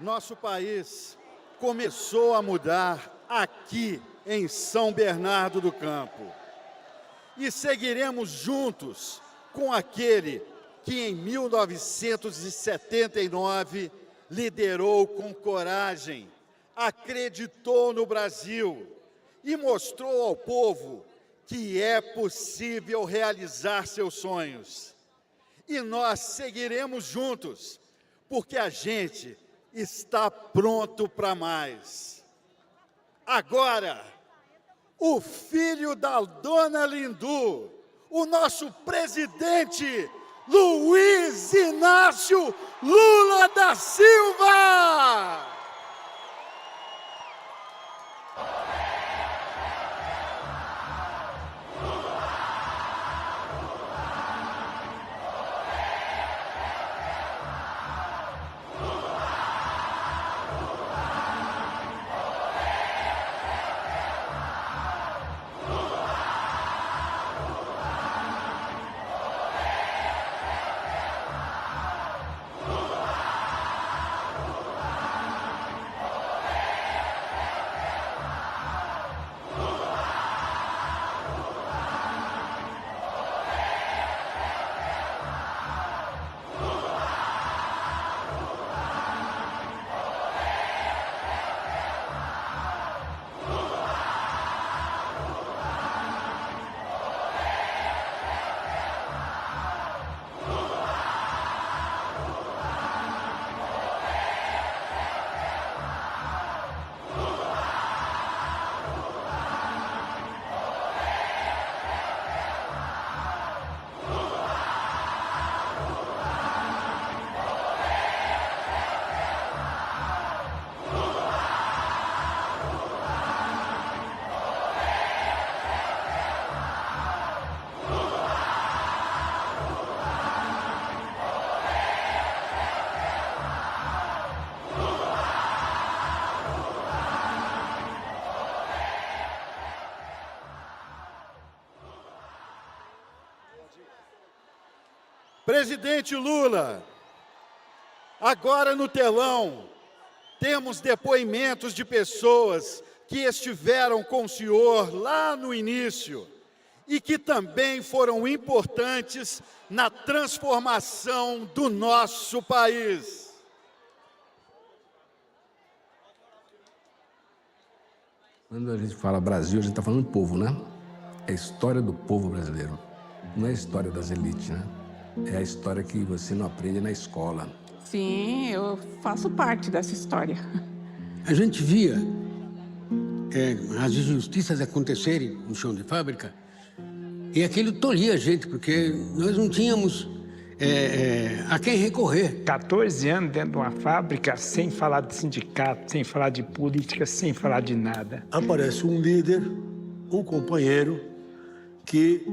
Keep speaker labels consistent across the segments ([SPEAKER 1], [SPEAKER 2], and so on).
[SPEAKER 1] Nosso país começou a mudar aqui em São Bernardo do Campo. E seguiremos juntos com aquele que em 1979 liderou com coragem, acreditou no Brasil e mostrou ao povo que é possível realizar seus sonhos. E nós seguiremos juntos, porque a gente está pronto para mais. Agora, o filho da dona Lindu, o nosso presidente Luiz Inácio Lula da Silva! Presidente Lula, agora no telão temos depoimentos de pessoas que estiveram com o senhor lá no início e que também foram importantes na transformação do nosso país.
[SPEAKER 2] Quando a gente fala Brasil, a gente está falando povo, né? É a história do povo brasileiro, não é a história das elites, né? É a história que você não aprende na escola.
[SPEAKER 3] Sim, eu faço parte dessa história.
[SPEAKER 4] A gente via as injustiças acontecerem no chão de fábrica e aquilo tolhia a gente, porque nós não tínhamos a quem recorrer.
[SPEAKER 5] 14 anos dentro de uma fábrica, sem falar de sindicato, sem falar de política, sem falar de nada.
[SPEAKER 6] Aparece um líder, um companheiro, que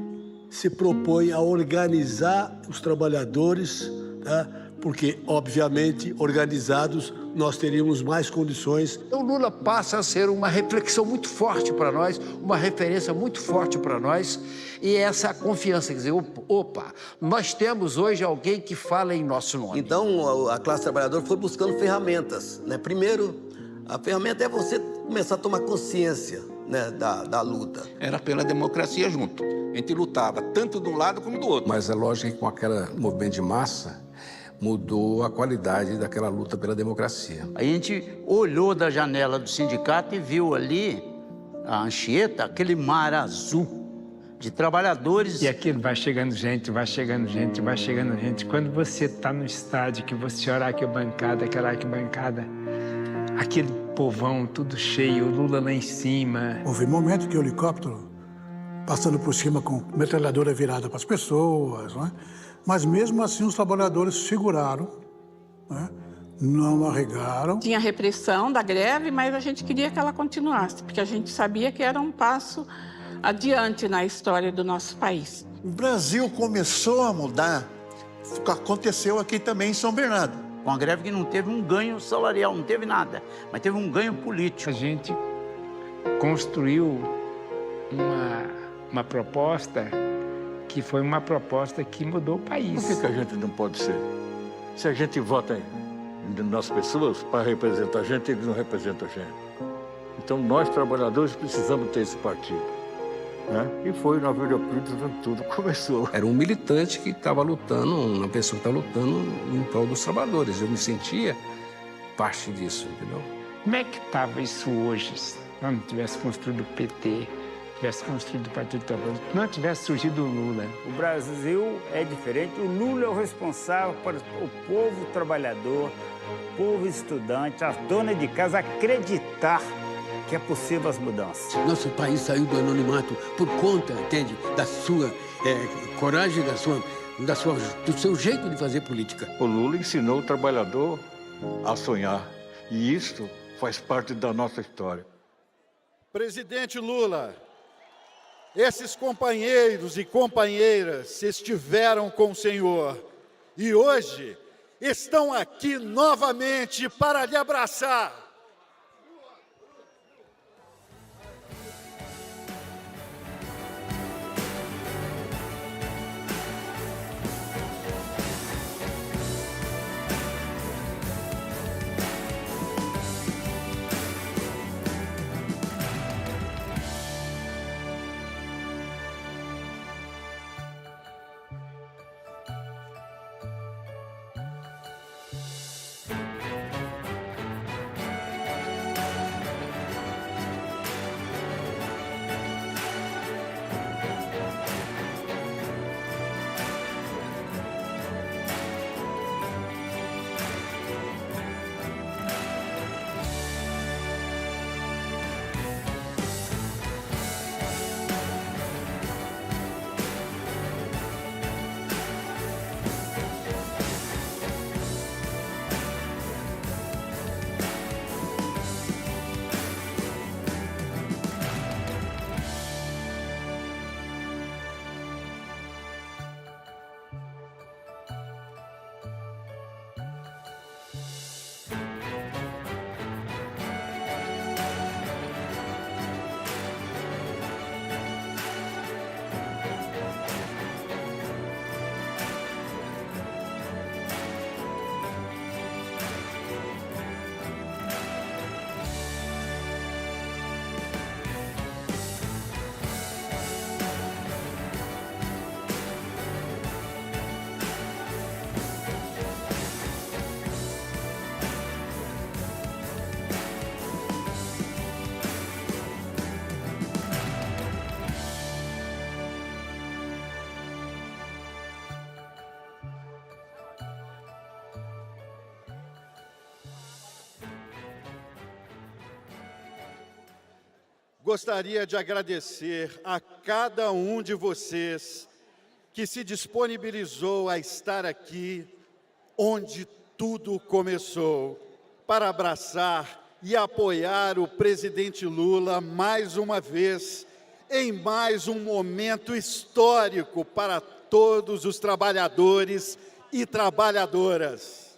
[SPEAKER 6] se propõe a organizar os trabalhadores, tá? Porque, obviamente, organizados, nós teríamos mais condições.
[SPEAKER 7] Então, Lula passa a ser uma reflexão muito forte para nós, uma referência muito forte para nós, e essa confiança, quer dizer, opa, nós temos hoje alguém que fala em nosso nome.
[SPEAKER 8] Então, a classe trabalhadora foi buscando ferramentas, né? Primeiro, a ferramenta é você começar a tomar consciência, né, da luta.
[SPEAKER 9] Era pela democracia junto. A gente lutava tanto de um lado como do outro.
[SPEAKER 2] Mas é lógico que com aquele movimento de massa, mudou a qualidade daquela luta pela democracia.
[SPEAKER 10] A gente olhou da janela do sindicato e viu ali, a Anchieta, aquele mar azul de trabalhadores.
[SPEAKER 5] E aquilo vai chegando gente, vai chegando gente, vai chegando gente. Quando você está no estádio, que você olha aquela arquibancada, aquele povão tudo cheio, o Lula lá em cima.
[SPEAKER 11] Houve momento que o helicóptero passando por cima com metralhadora virada para as pessoas, não é? Mas mesmo assim os trabalhadores seguraram, né? Não arregaram.
[SPEAKER 3] Tinha repressão da greve, mas a gente queria que ela continuasse, porque a gente sabia que era um passo adiante na história do nosso país.
[SPEAKER 12] O Brasil começou a mudar, aconteceu aqui também em São Bernardo.
[SPEAKER 10] Com a greve que não teve um ganho salarial, não teve nada, mas teve um ganho político.
[SPEAKER 5] A gente construiu uma proposta que foi uma proposta que mudou o país.
[SPEAKER 12] Por que a gente não pode ser? Se a gente vota
[SPEAKER 13] nas pessoas para representar a gente, eles não representam a gente. Então, nós, trabalhadores, precisamos ter esse partido. Né? E foi na Vila Prudente onde tudo começou.
[SPEAKER 2] Era um militante que estava lutando, uma pessoa que estava lutando em prol dos trabalhadores. Eu me sentia parte disso, entendeu?
[SPEAKER 5] Como é que estava isso hoje, se não tivesse construído o PT, tivesse construído o Partido Trabalhador, se não tivesse surgido o Lula?
[SPEAKER 14] O Brasil é diferente. O Lula é o responsável para o povo trabalhador, o povo estudante, a dona de casa acreditar que é possível as mudanças.
[SPEAKER 4] Nosso país saiu do anonimato por conta, entende, da sua coragem, do seu jeito de fazer política.
[SPEAKER 13] O Lula ensinou o trabalhador a sonhar. E isso faz parte da nossa história.
[SPEAKER 1] Presidente Lula, esses companheiros e companheiras estiveram com o senhor e hoje estão aqui novamente para lhe abraçar. Gostaria de agradecer a cada um de vocês que se disponibilizou a estar aqui onde tudo começou, para abraçar e apoiar o presidente Lula mais uma vez, em mais um momento histórico para todos os trabalhadores e trabalhadoras.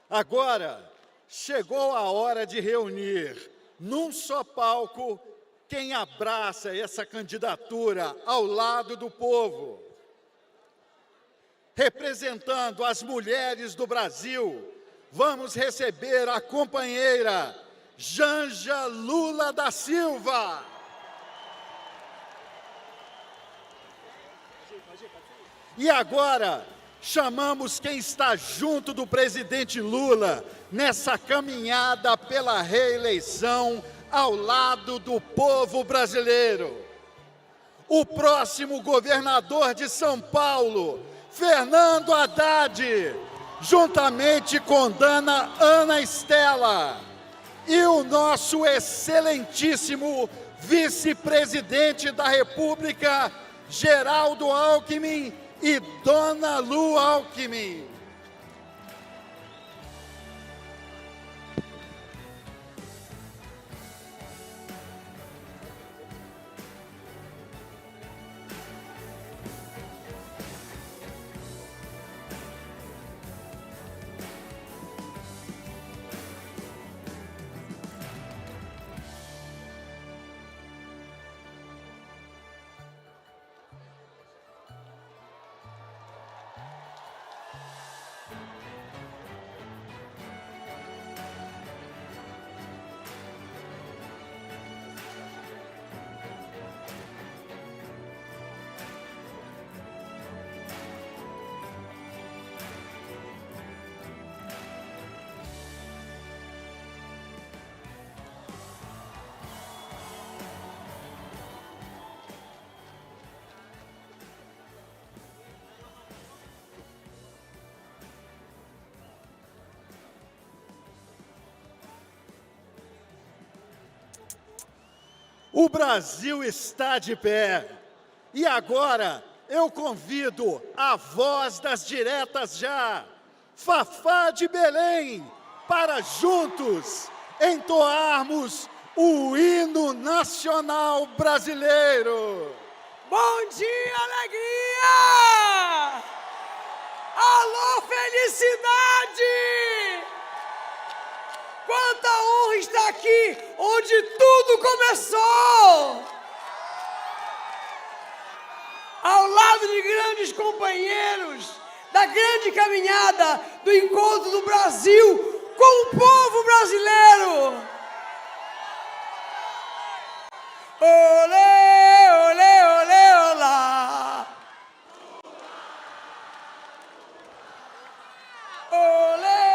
[SPEAKER 1] Agora, chegou a hora de reunir num só palco quem abraça essa candidatura ao lado do povo. Representando as mulheres do Brasil, vamos receber a companheira Janja Lula da Silva. E agora, chamamos quem está junto do presidente Lula nessa caminhada pela reeleição ao lado do povo brasileiro. O próximo governador de São Paulo, Fernando Haddad, juntamente com Dona Ana Estela, e o nosso excelentíssimo vice-presidente da República, Geraldo Alckmin, e Dona Lu Alckmin. O Brasil está de pé. E agora eu convido a voz das diretas já, Fafá de Belém, para juntos entoarmos o hino nacional brasileiro.
[SPEAKER 15] Bom dia, alegria! Alô, felicidade! Quanta honra estar aqui, onde tudo começou! Ao lado de grandes companheiros, da grande caminhada do encontro do Brasil com o povo brasileiro! Olê, olê, olê, olá! Olê!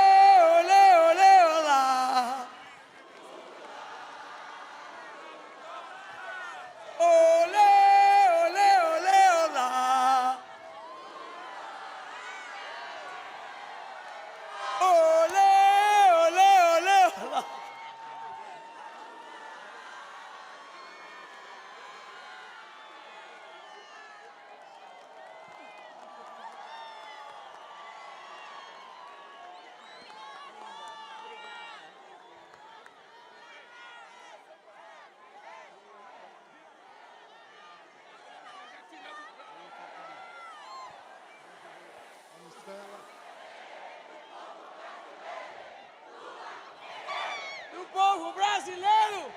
[SPEAKER 15] Do povo brasileiro!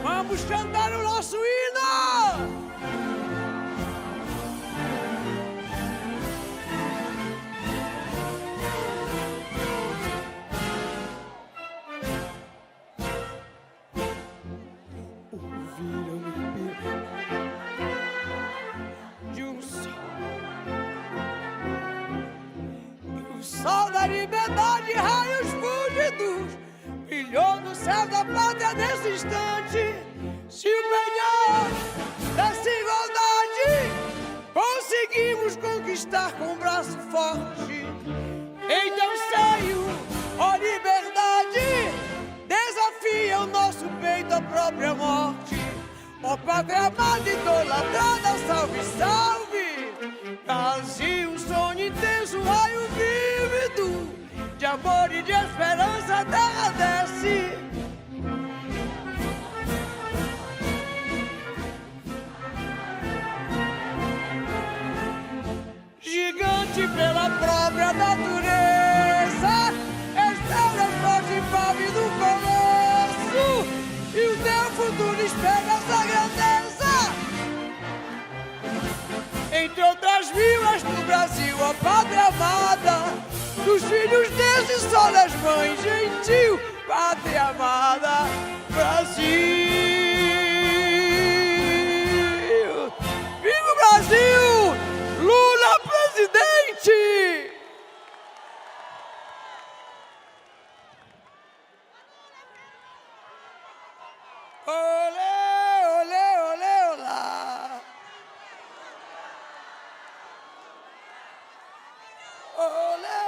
[SPEAKER 15] Vamos cantar o nosso hino! De um sol, e o sol da liberdade, raios fúlgidos, brilhou no céu da pátria nesse instante. Se o penhor dessa igualdade conseguimos conquistar com um braço forte, então saiu Ó pátria amada, idolatrada, salve, salve! Brasil, um sonho intenso, raio vívido, de amor e de esperança, a terra desce. Gigante pela própria natureza, estrela forte, palme do colosso, e o teu futuro espelha essa grandeza. Entre outras vilas do Brasil, a pátria amada, dos filhos desses só das mães, gentil, pátria amada, Brasil. Viva o Brasil! Lula presidente! Olê, olê, olê, olá! Olê,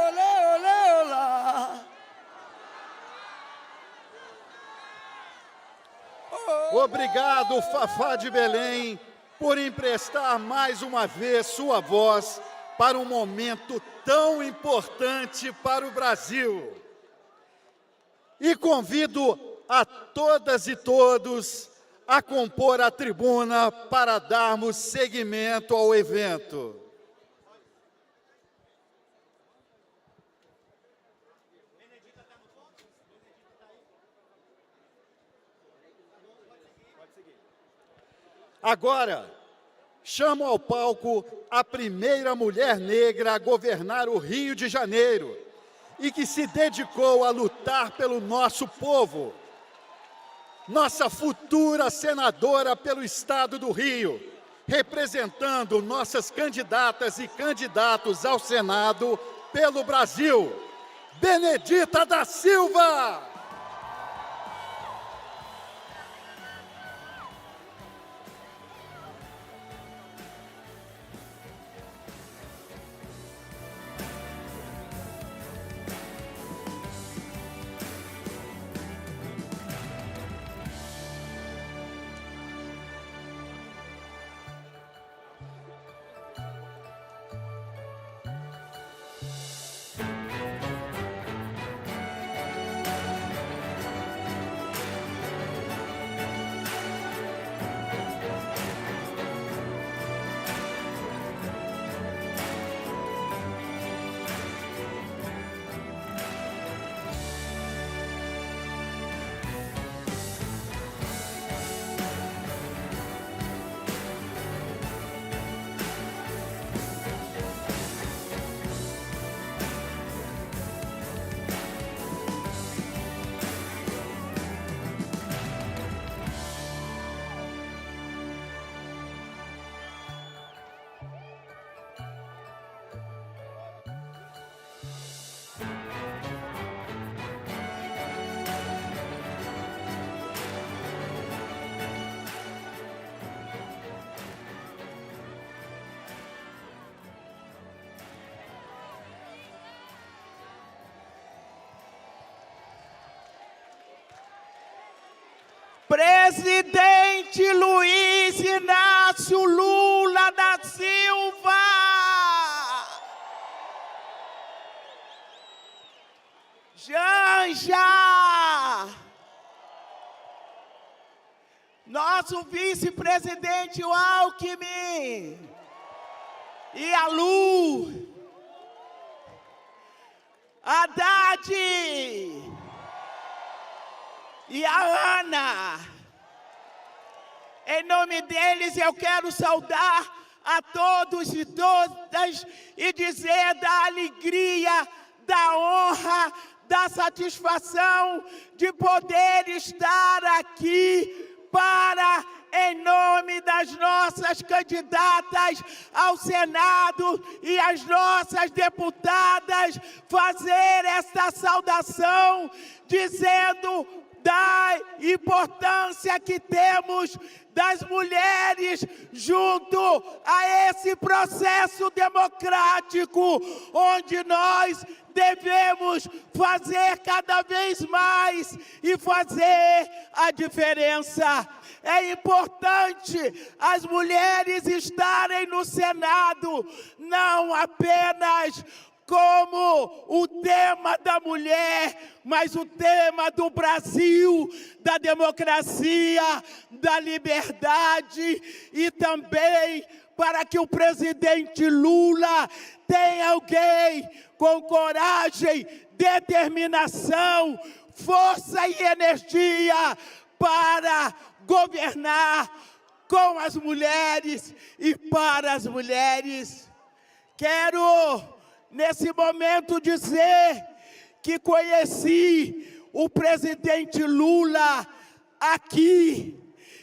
[SPEAKER 15] olê, olê, olá!
[SPEAKER 1] Obrigado, Fafá de Belém, por emprestar mais uma vez sua voz para um momento tão importante para o Brasil. E convido a todas e todos a compor a tribuna para darmos seguimento ao evento. Agora, chamo ao palco a primeira mulher negra a governar o Rio de Janeiro e que se dedicou a lutar pelo nosso povo. Nossa futura senadora pelo Estado do Rio, representando nossas candidatas e candidatos ao Senado pelo Brasil, Benedita da Silva!
[SPEAKER 16] Presidente Luiz Inácio Lula da Silva. Janja. Nosso vice-presidente Alckmin. E a Lu. Haddad. E a Ana, em nome deles eu quero saudar a todos e todas e dizer da alegria, da honra, da satisfação de poder estar aqui para, em nome das nossas candidatas ao Senado e as nossas deputadas, fazer esta saudação dizendo da importância que temos das mulheres junto a esse processo democrático, onde nós devemos fazer cada vez mais e fazer a diferença. É importante as mulheres estarem no Senado, não apenas como o tema da mulher, mas o tema do Brasil, da democracia, da liberdade, e também para que o presidente Lula tenha alguém com coragem, determinação, força e energia para governar com as mulheres e para as mulheres. Quero, nesse momento, dizer que conheci o presidente Lula aqui,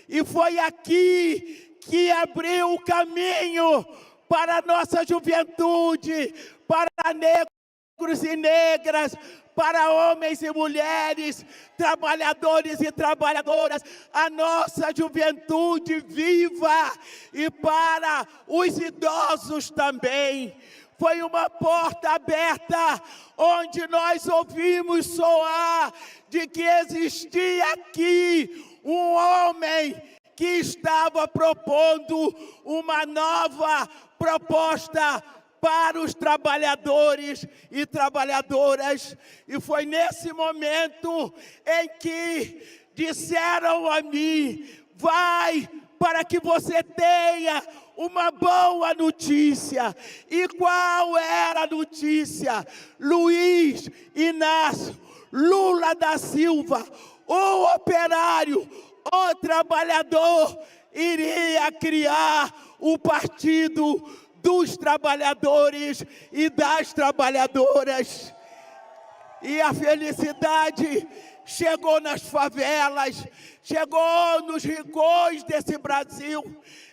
[SPEAKER 16] e foi aqui que abriu o caminho para a nossa juventude, para negros e negras, para homens e mulheres, trabalhadores e trabalhadoras, a nossa juventude viva, e para os idosos também. Foi uma porta aberta, onde nós ouvimos soar de que existia aqui um homem que estava propondo uma nova proposta para os trabalhadores e trabalhadoras. E foi nesse momento em que disseram a mim: vai, para que você tenha uma boa notícia. E qual era a notícia? Luiz Inácio Lula da Silva, o operário, o trabalhador, iria criar o Partido dos Trabalhadores e das Trabalhadoras. E a felicidade chegou nas favelas, chegou nos rincões desse Brasil,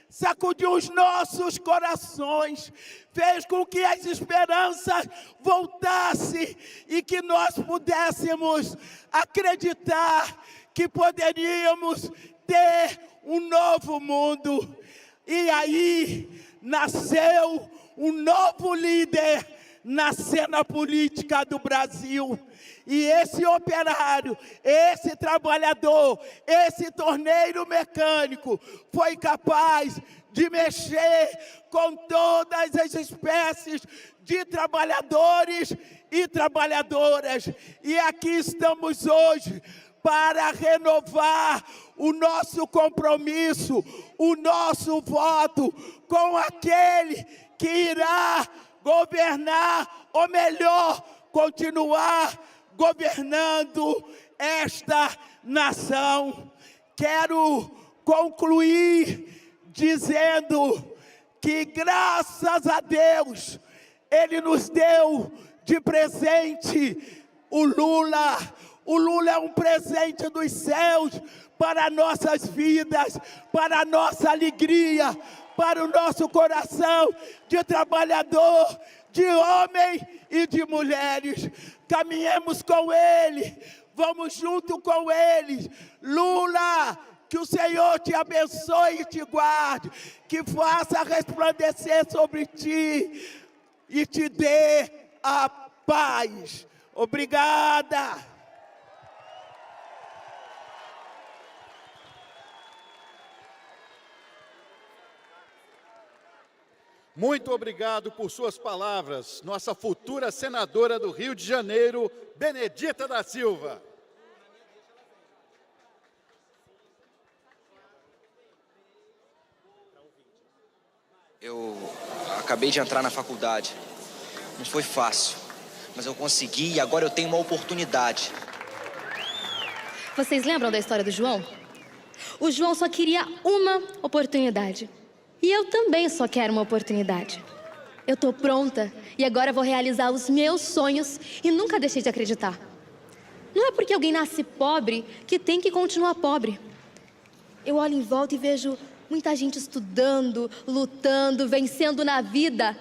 [SPEAKER 16] sacudiu os nossos corações, fez com que as esperanças voltassem e que nós pudéssemos acreditar que poderíamos ter um novo mundo. E aí nasceu um novo líder na cena política do Brasil. E esse operário, esse trabalhador, esse torneiro mecânico foi capaz de mexer com todas as espécies de trabalhadores e trabalhadoras. E aqui estamos hoje para renovar o nosso compromisso, o nosso voto com aquele que irá governar, ou melhor, continuar governando esta nação. Quero concluir dizendo que, graças a Deus, Ele nos deu de presente o Lula. O Lula é um presente dos céus para nossas vidas, para a nossa alegria, para o nosso coração de trabalhador, de homem e de mulheres. Caminhemos com Ele, vamos junto com Ele. Lula, que o Senhor te abençoe e te guarde, que faça resplandecer sobre ti e te dê a paz. Obrigada.
[SPEAKER 1] Muito obrigado por suas palavras, nossa futura senadora do Rio de Janeiro, Benedita da Silva.
[SPEAKER 17] Eu acabei de entrar na faculdade. Não foi fácil, mas eu consegui e agora eu tenho uma oportunidade.
[SPEAKER 18] Vocês lembram da história do João? O João só queria uma oportunidade. E eu também só quero uma oportunidade. Eu tô pronta e agora vou realizar os meus sonhos e nunca deixei de acreditar. Não é porque alguém nasce pobre que tem que continuar pobre. Eu olho em volta e vejo muita gente estudando, lutando, vencendo na vida.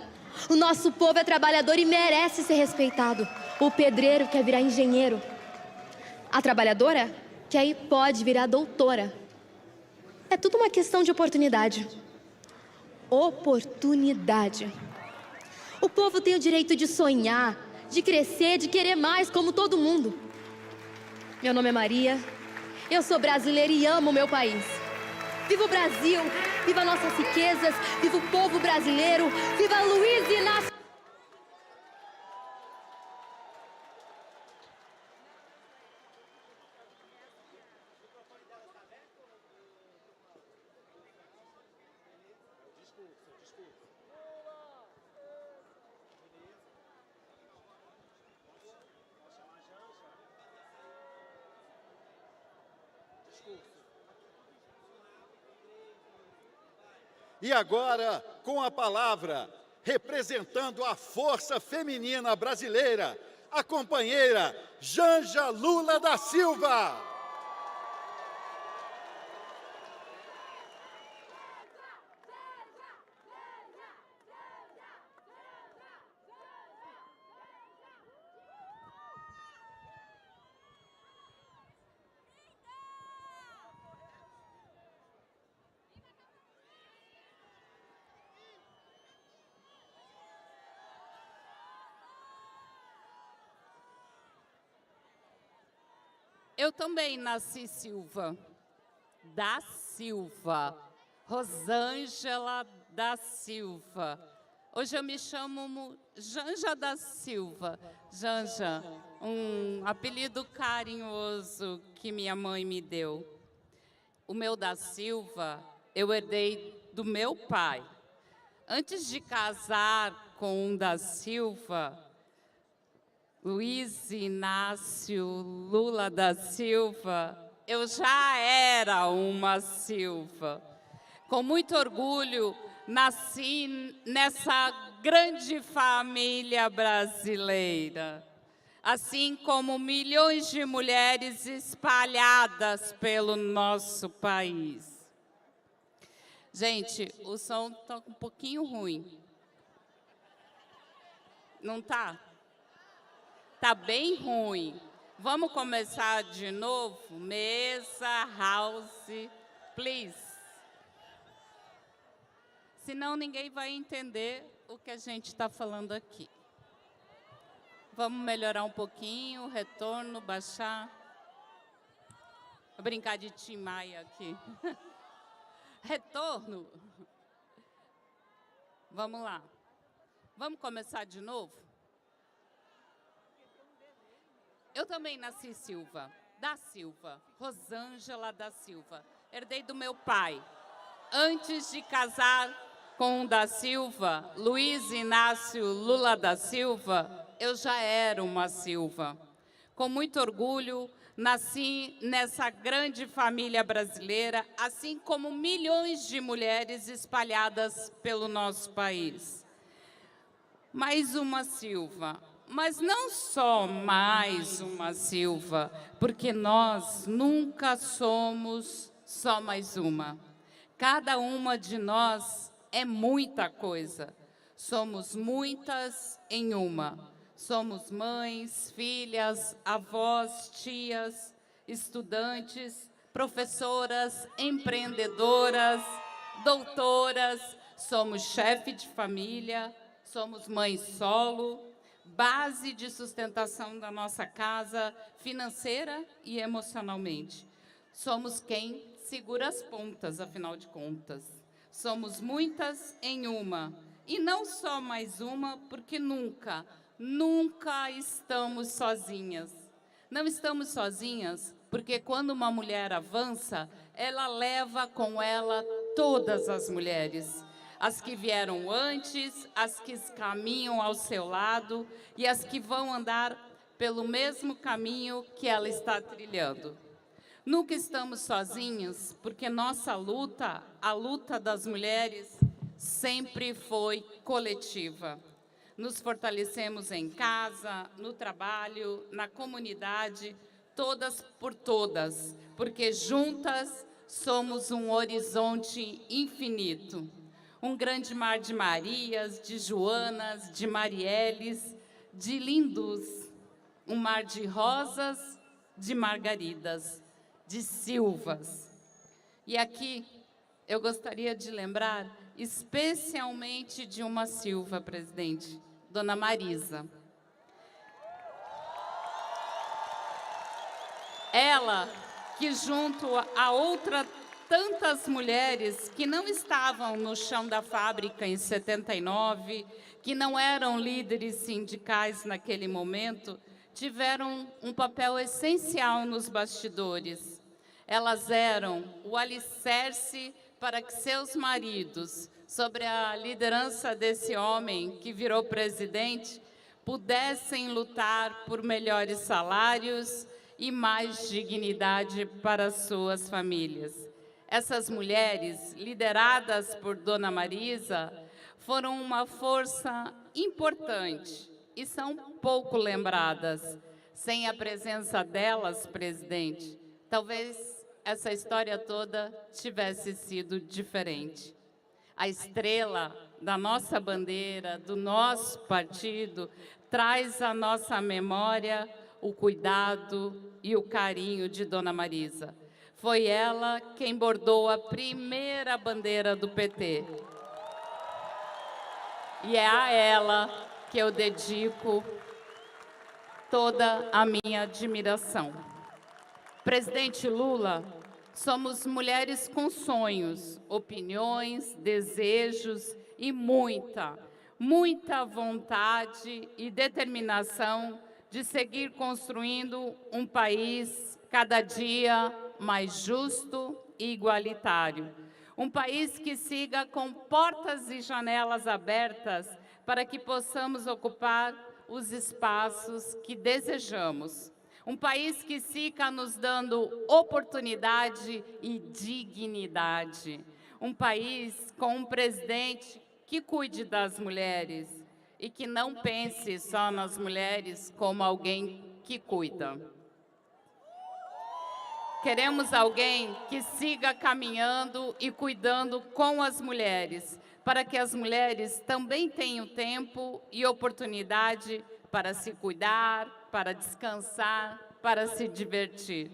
[SPEAKER 18] O nosso povo é trabalhador e merece ser respeitado. O pedreiro quer virar engenheiro. A trabalhadora que aí pode virar doutora. É tudo uma questão de oportunidade. Oportunidade. O povo tem o direito de sonhar, de crescer, de querer mais, como todo mundo. Meu nome é Maria, eu sou brasileira e amo o meu país. Viva o Brasil, viva nossas riquezas, viva o povo brasileiro, viva Luiz Inácio.
[SPEAKER 1] E agora, com a palavra, representando a força feminina brasileira, a companheira Janja Lula da Silva.
[SPEAKER 19] Eu também nasci Silva, da Silva, Rosângela da Silva. Hoje eu me chamo Janja da Silva. Janja, um apelido carinhoso que minha mãe me deu. O meu da Silva eu herdei do meu pai. Antes de casar com um da Silva, Luiz Inácio Lula da Silva, eu já era uma Silva. Com muito orgulho, nasci nessa grande família brasileira, assim como milhões de mulheres espalhadas pelo nosso país. Gente, o som está um pouquinho ruim. Não está? Está bem ruim. Vamos começar de novo? Mesa, house, please. Senão ninguém vai entender o que a gente está falando aqui. Vamos melhorar um pouquinho, retorno, baixar. Vou brincar de Tim Maia aqui. Retorno. Vamos lá. Vamos começar de novo? Eu também nasci Silva, da Silva, Rosângela da Silva. Herdei do meu pai. Antes de casar com um da Silva, Luiz Inácio Lula da Silva, eu já era uma Silva. Com muito orgulho, nasci nessa grande família brasileira, assim como milhões de mulheres espalhadas pelo nosso país. Mais uma Silva. Mas não só mais uma Silva, porque nós nunca somos só mais uma. Cada uma de nós é muita coisa. Somos muitas em uma. Somos mães, filhas, avós, tias, estudantes, professoras, empreendedoras, doutoras. Somos chefe de família, somos mãe solo, base de sustentação da nossa casa, financeira e emocionalmente. Somos quem segura as pontas, afinal de contas. Somos muitas em uma. E não só mais uma, porque nunca estamos sozinhas. Não estamos sozinhas porque quando uma mulher avança, ela leva com ela todas as mulheres. As que vieram antes, as que caminham ao seu lado e as que vão andar pelo mesmo caminho que ela está trilhando. Nunca estamos sozinhos, porque nossa luta, a luta das mulheres, sempre foi coletiva. Nos fortalecemos em casa, no trabalho, na comunidade, todas por todas, porque juntas somos um horizonte infinito. Um grande mar de Marias, de Joanas, de Marielles, de lindos. Um mar de rosas, de margaridas. de Silvas. E aqui eu gostaria de lembrar especialmente de uma Silva, presidente, Dona Marisa. Ela que, junto a tantas mulheres que não estavam no chão da fábrica em 79, que não eram líderes sindicais naquele momento, tiveram um papel essencial nos bastidores. Elas eram o alicerce para que seus maridos, sob a liderança desse homem que virou presidente, pudessem lutar por melhores salários e mais dignidade para suas famílias. Essas mulheres, lideradas por Dona Marisa, foram uma força importante e são pouco lembradas. Sem a presença delas, presidente, talvez essa história toda tivesse sido diferente. A estrela da nossa bandeira, do nosso partido, traz à nossa memória o cuidado e o carinho de Dona Marisa. Foi ela quem bordou a primeira bandeira do PT. E é a ela que eu dedico toda a minha admiração. Presidente Lula, somos mulheres com sonhos, opiniões, desejos e muita vontade e determinação de seguir construindo um país cada dia mais justo e igualitário. Um país que siga com portas e janelas abertas para que possamos ocupar os espaços que desejamos. Um país que siga nos dando oportunidade e dignidade. Um país com um presidente que cuide das mulheres e que não pense só nas mulheres como alguém que cuida. Queremos alguém que siga caminhando e cuidando com as mulheres, para que as mulheres também tenham tempo e oportunidade para se cuidar, para descansar, para se divertir.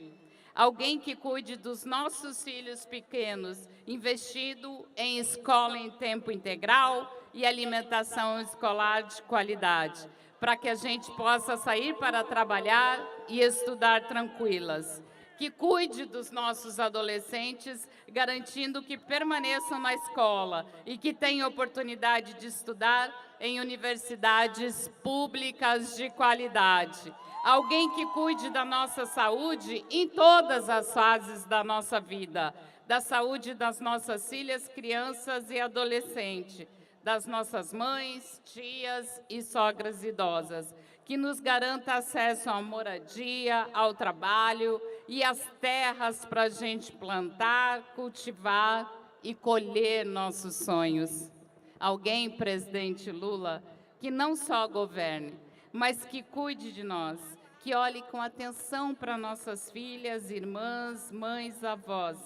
[SPEAKER 19] Alguém que cuide dos nossos filhos pequenos, investindo em escola em tempo integral e alimentação escolar de qualidade, para que a gente possa sair para trabalhar e estudar tranquilas. Que cuide dos nossos adolescentes, garantindo que permaneçam na escola e que tenham oportunidade de estudar em universidades públicas de qualidade. Alguém que cuide da nossa saúde em todas as fases da nossa vida, da saúde das nossas filhas, crianças e adolescentes, das nossas mães, tias e sogras idosas, que nos garanta acesso à moradia, ao trabalho e às terras para a gente plantar, cultivar e colher nossos sonhos. Alguém, presidente Lula, que não só governe, mas que cuide de nós, que olhe com atenção para nossas filhas, irmãs, mães, avós.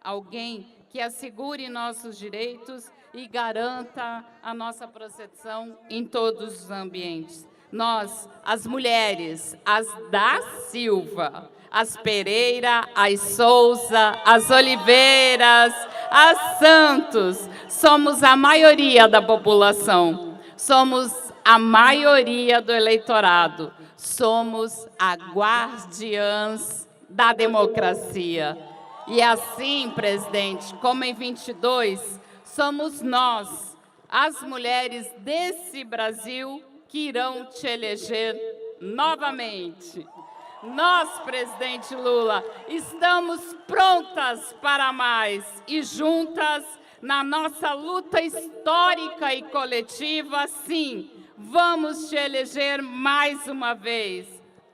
[SPEAKER 19] Alguém que assegure nossos direitos e garanta a nossa proteção em todos os ambientes. Nós, as mulheres, as da Silva, as Pereira, as Souza, as Oliveiras, as Santos, somos a maioria da população, somos a maioria do eleitorado, somos a guardiãs da democracia. E assim, presidente, como em 22, somos nós, as mulheres desse Brasil, que irão te eleger novamente. Nós, presidente Lula, estamos prontas para mais e juntas na nossa luta histórica e coletiva, sim, vamos te eleger mais uma vez,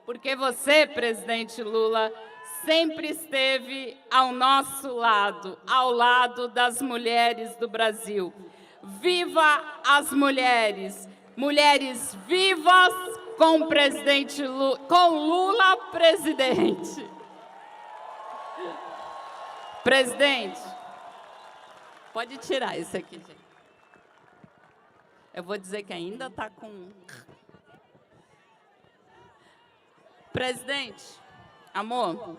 [SPEAKER 19] porque você, presidente Lula, sempre esteve ao nosso lado, ao lado das mulheres do Brasil. Viva as mulheres! Mulheres vivas com presidente Lula, com Lula presidente. Presidente, pode tirar isso aqui, gente. Eu vou dizer que ainda está com... Presidente, amor,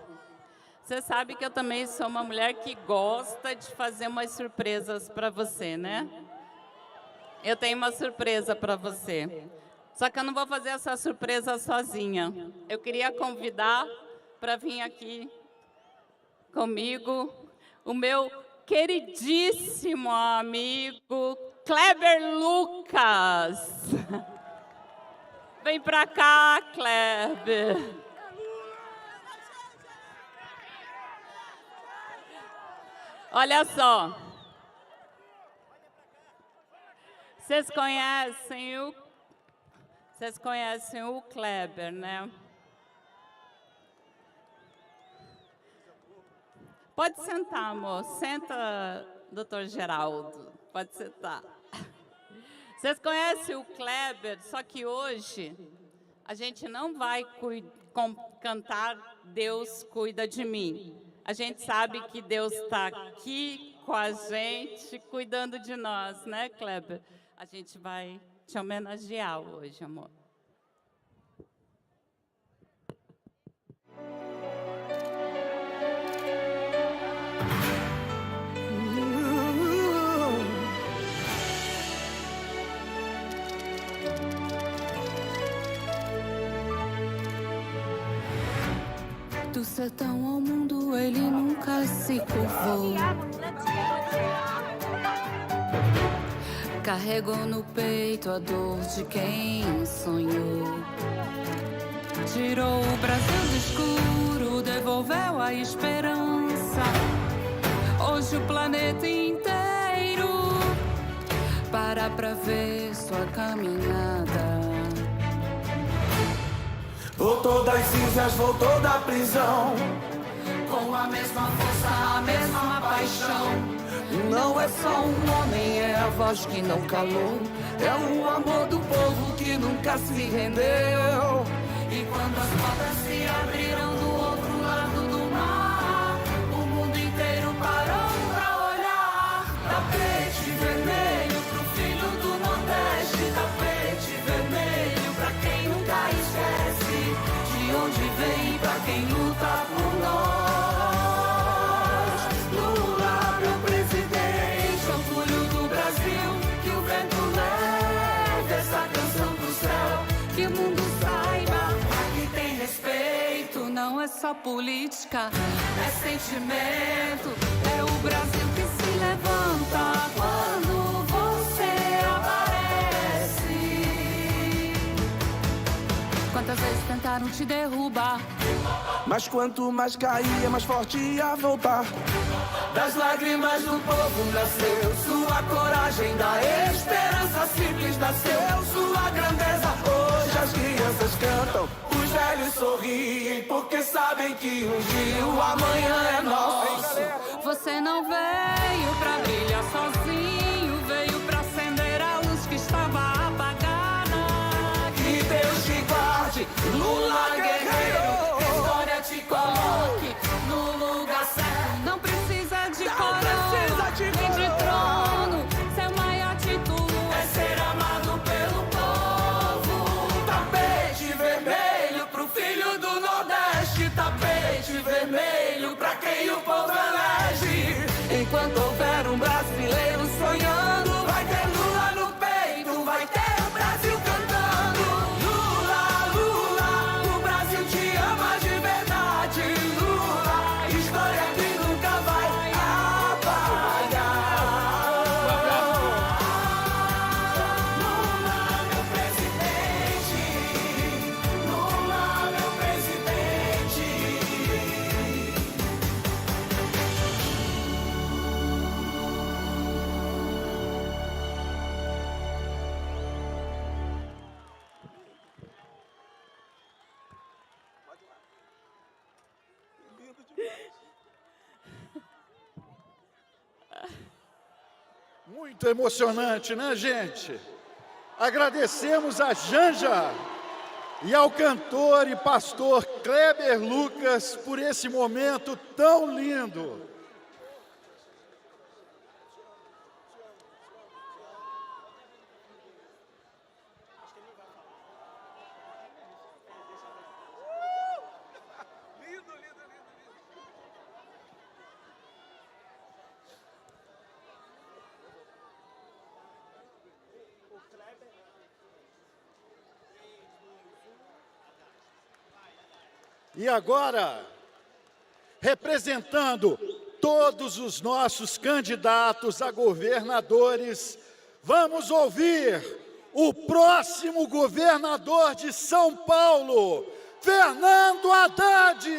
[SPEAKER 19] Você sabe que eu também sou uma mulher que gosta de fazer umas surpresas para você, né? Eu tenho uma surpresa para você. Só que eu não vou fazer essa surpresa sozinha. Eu queria convidar para vir aqui comigo o meu queridíssimo amigo Kleber Lucas. Vem para cá, Kleber. Olha só. Vocês conhecem o Kleber, né? Pode sentar, amor. Senta, doutor Geraldo. Pode sentar. Vocês conhecem o Kleber, só que hoje a gente não vai cantar Deus cuida de mim. A gente sabe que Deus está aqui com a gente, cuidando de nós, né, Kleber? A gente vai te homenagear hoje, amor.
[SPEAKER 20] Do sertão ao mundo ele nunca se curvou. Carregou no peito a dor de quem sonhou. Tirou o Brasil do escuro, devolveu a esperança. Hoje o planeta inteiro para pra ver sua caminhada.
[SPEAKER 15] Voltou das cinzas, voltou da prisão, com a mesma força, a mesma paixão. Não é só um homem, é a voz que não calou. É o amor do povo que nunca se rendeu. E quando as portas se abriram do outro lado do mar, o mundo inteiro parou pra olhar. Tapete vermelho pro filho do Nordeste, tapete vermelho pra quem nunca esquece de onde vem, pra quem luta por nós. Lula, meu presidente, orgulho do Brasil, que o vento leve essa canção pro céu, que o mundo saiba, aqui tem respeito, não é só política, é sentimento, é o Brasil que se levanta quando você aparece. Quantas vezes tentaram te derrubar, mas quanto mais caía, mais forte ia voltar. Das lágrimas do povo nasceu sua coragem, da esperança simples nasceu sua grandeza. Hoje as crianças cantam, os velhos sorriem, porque sabem que um dia o amanhã é nosso.
[SPEAKER 20] Você não veio pra brilhar sozinho, veio pra acender a luz que estava apagada.
[SPEAKER 15] Que Deus te guarde, Lula guerreiro, que a história te coloque no lugar certo.
[SPEAKER 20] Não precisa de coroa, nem de trono, seu maior título
[SPEAKER 15] é ser amado pelo povo. Tapete vermelho pro filho do Nordeste, tapete vermelho pra quem o povo elege. Enquanto houver um brasileiro sonhando, vai ter Lula no peito, vai ter o Brasil cantando. Lula, Lula, o Brasil te ama de verdade. Lula, história que nunca vai apagar. Lula, meu presidente. Lula, meu presidente.
[SPEAKER 1] Muito emocionante, né, gente? Agradecemos a Janja e ao cantor e pastor Kleber Lucas por esse momento tão lindo. E agora, representando todos os nossos candidatos a governadores, vamos ouvir o próximo governador de São Paulo, Fernando Haddad.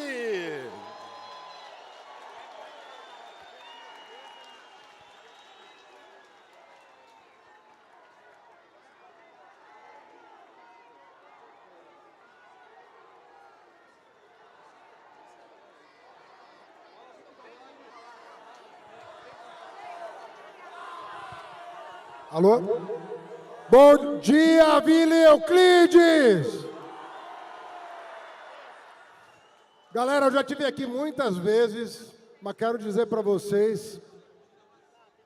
[SPEAKER 21] Alô? Bom dia, Vila Euclides! Galera, eu já estive aqui muitas vezes, mas quero dizer para vocês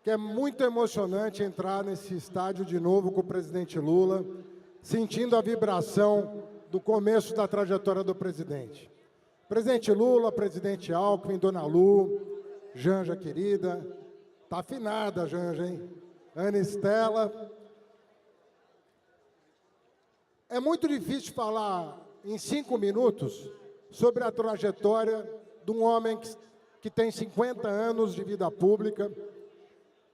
[SPEAKER 21] que é muito emocionante entrar nesse estádio de novo com o presidente Lula, sentindo a vibração do começo da trajetória do presidente. Presidente Lula, presidente Alckmin, Dona Lu, Janja querida, tá afinada a Janja, hein? Ana Estela. É muito difícil falar em 5 minutos sobre a trajetória de um homem que tem 50 anos de vida pública,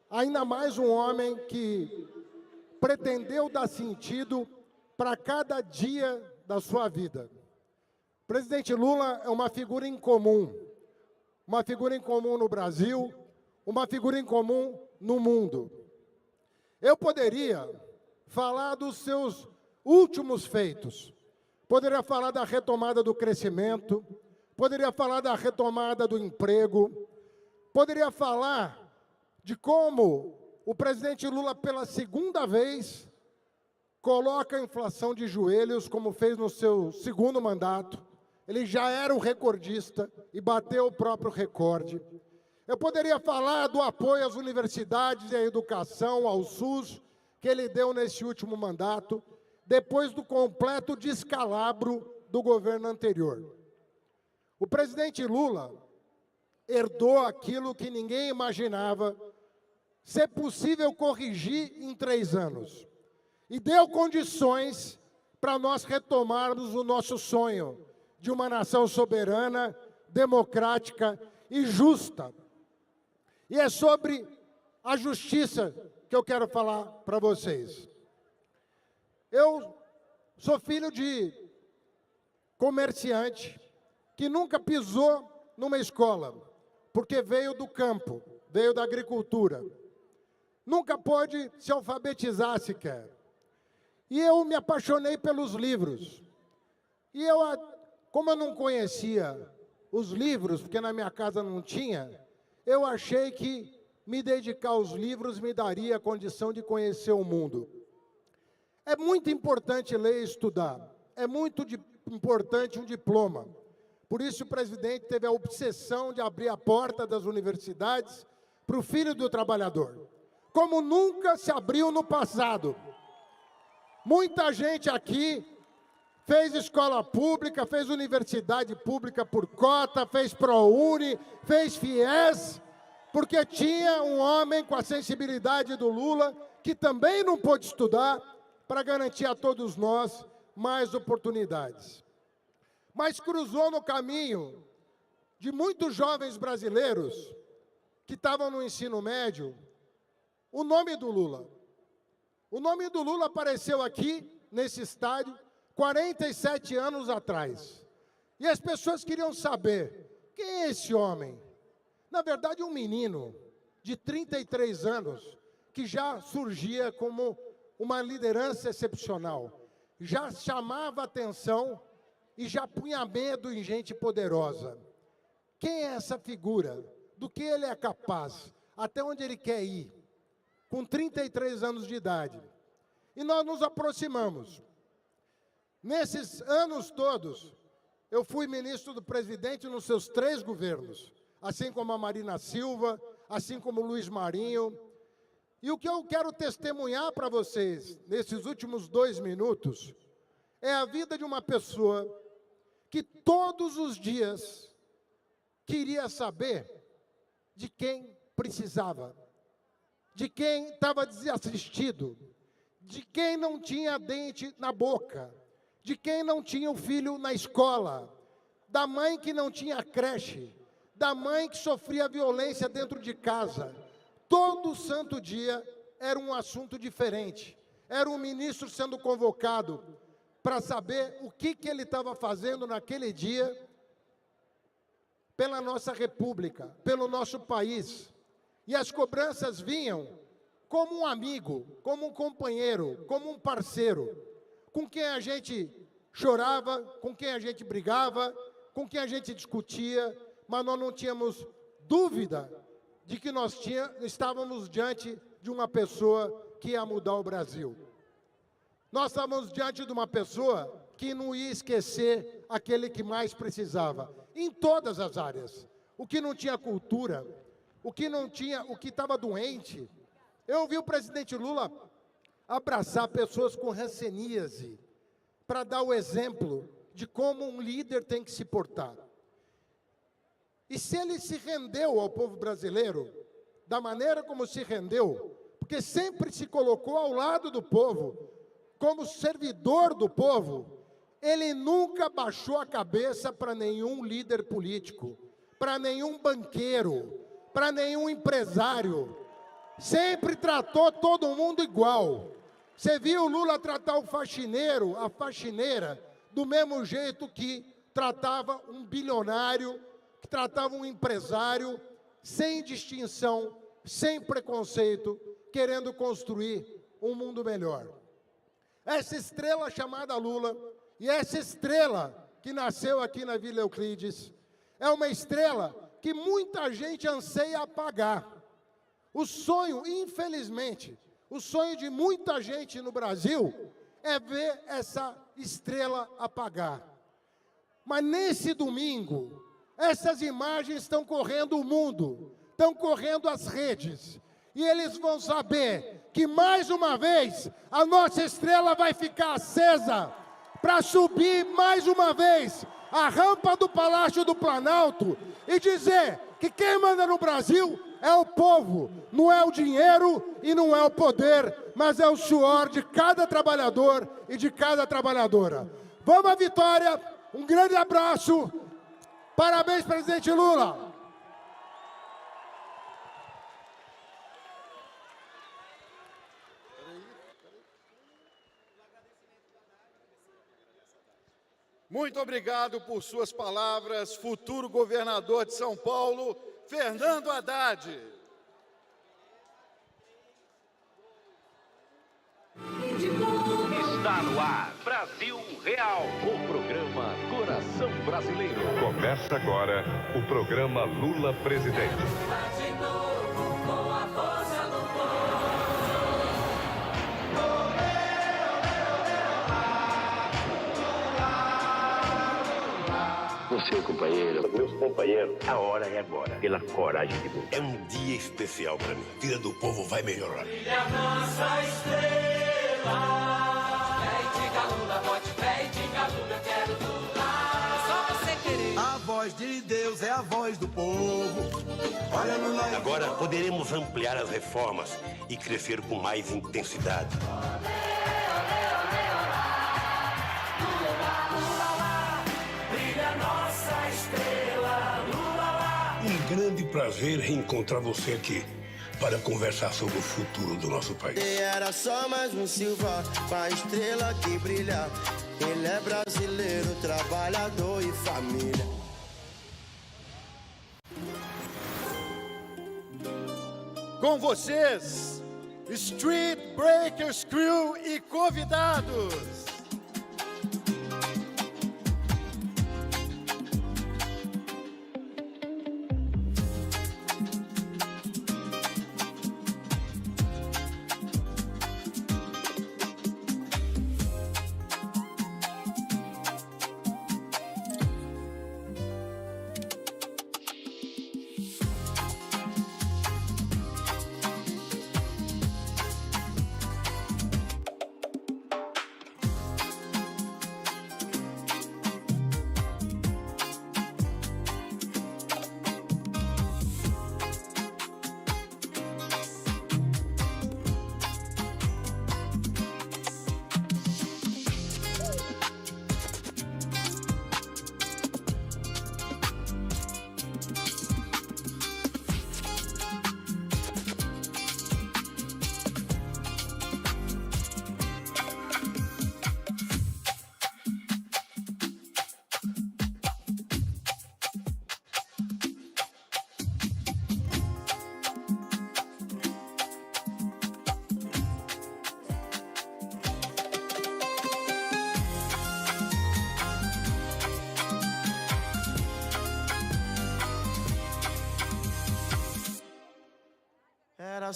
[SPEAKER 21] ainda mais um homem que pretendeu dar sentido para cada dia da sua vida. O presidente Lula é uma figura incomum no Brasil, uma figura incomum no mundo. Eu poderia falar dos seus últimos feitos, poderia falar da retomada do crescimento, poderia falar da retomada do emprego, poderia falar de como o presidente Lula, pela segunda vez, coloca a inflação de joelhos, como fez no seu segundo mandato. Ele já era o recordista e bateu o próprio recorde. Eu poderia falar do apoio às universidades e à educação, ao SUS, que ele deu nesse último mandato, depois do completo descalabro do governo anterior. O presidente Lula herdou aquilo que ninguém imaginava ser possível corrigir em 3 anos. E deu condições para nós retomarmos o nosso sonho de uma nação soberana, democrática e justa. E é sobre a justiça que eu quero falar para vocês. Eu sou filho de comerciante que nunca pisou numa escola, porque veio do campo, veio da agricultura. Nunca pôde se alfabetizar sequer. E eu me apaixonei pelos livros. E como eu não conhecia os livros, porque na minha casa não tinha, eu achei que me dedicar aos livros me daria a condição de conhecer o mundo. É muito importante ler e estudar. É muito importante um diploma. Por isso o presidente teve a obsessão de abrir a porta das universidades para o filho do trabalhador, como nunca se abriu no passado. Muita gente aqui fez escola pública, fez universidade pública por cota, fez ProUni, fez FIES, porque tinha um homem com a sensibilidade do Lula, que também não pôde estudar, para garantir a todos nós mais oportunidades. Mas cruzou no caminho de muitos jovens brasileiros que estavam no ensino médio o nome do Lula. O nome do Lula apareceu aqui, nesse estádio, 47 anos atrás. E as pessoas queriam saber, quem é esse homem? Na verdade, um menino de 33 anos, que já surgia como uma liderança excepcional, já chamava atenção e já punha medo em gente poderosa. Quem é essa figura? Do que ele é capaz? Até onde ele quer ir? Com 33 anos de idade. E nós nos aproximamos. Nesses anos todos, eu fui ministro do presidente nos seus 3 governos, assim como a Marina Silva, assim como o Luiz Marinho. E o que eu quero testemunhar para vocês, nesses últimos 2 minutos, é a vida de uma pessoa que todos os dias queria saber de quem precisava, de quem estava desassistido, de quem não tinha dente na boca, de quem não tinha o filho na escola, da mãe que não tinha creche, da mãe que sofria violência dentro de casa. Todo santo dia era um assunto diferente. Era um ministro sendo convocado para saber o que ele estava fazendo naquele dia pela nossa república, pelo nosso país. E as cobranças vinham como um amigo, como um companheiro, como um parceiro, com quem a gente chorava, com quem a gente brigava, com quem a gente discutia, mas nós não tínhamos dúvida de que nós estávamos diante de uma pessoa que ia mudar o Brasil. Nós estávamos diante de uma pessoa que não ia esquecer aquele que mais precisava, em todas as áreas. O que não tinha cultura, o que estava doente. Eu ouvi o presidente Lula abraçar pessoas com hanseníase, para dar o exemplo de como um líder tem que se portar. E se ele se rendeu ao povo brasileiro, da maneira como se rendeu, porque sempre se colocou ao lado do povo, como servidor do povo, ele nunca baixou a cabeça para nenhum líder político, para nenhum banqueiro, para nenhum empresário. Sempre tratou todo mundo igual. Você viu o Lula tratar o faxineiro, a faxineira, do mesmo jeito que tratava um bilionário, que tratava um empresário, sem distinção, sem preconceito, querendo construir um mundo melhor. Essa estrela chamada Lula, e essa estrela que nasceu aqui na Vila Euclides, é uma estrela que muita gente anseia apagar. O sonho, infelizmente, o sonho de muita gente no Brasil é ver essa estrela apagar. Mas nesse domingo, essas imagens estão correndo o mundo, estão correndo as redes, e eles vão saber que, mais uma vez, a nossa estrela vai ficar acesa para subir mais uma vez a rampa do Palácio do Planalto e dizer que quem manda no Brasil é o povo, não é o dinheiro e não é o poder, mas é o suor de cada trabalhador e de cada trabalhadora. Vamos à vitória, um grande abraço, parabéns, presidente Lula!
[SPEAKER 1] Muito obrigado por suas palavras, futuro governador de São Paulo, Fernando Haddad.
[SPEAKER 6] Está no ar, Brasil Real, o programa Coração Brasileiro.
[SPEAKER 22] Começa agora o programa Lula Presidente.
[SPEAKER 15] De novo com a força do
[SPEAKER 23] Você, companheiro, meus companheiros, a hora é agora, pela coragem de você. É um dia especial para mim. A vida do povo vai melhorar.
[SPEAKER 15] Brilha a nossa estrela. Fé e diga Lula, bote fé e diga Lula, eu quero Lula. É só você querer.
[SPEAKER 23] A voz de Deus é a voz do povo. Olha Lula. Agora poderemos ampliar as reformas e crescer com mais intensidade. Um grande prazer reencontrar você aqui para conversar sobre o futuro do nosso país.
[SPEAKER 24] Era só mais um Silva com a estrela que brilha. Ele é brasileiro, trabalhador e família.
[SPEAKER 1] Com vocês, Street Breakers Crew e convidados.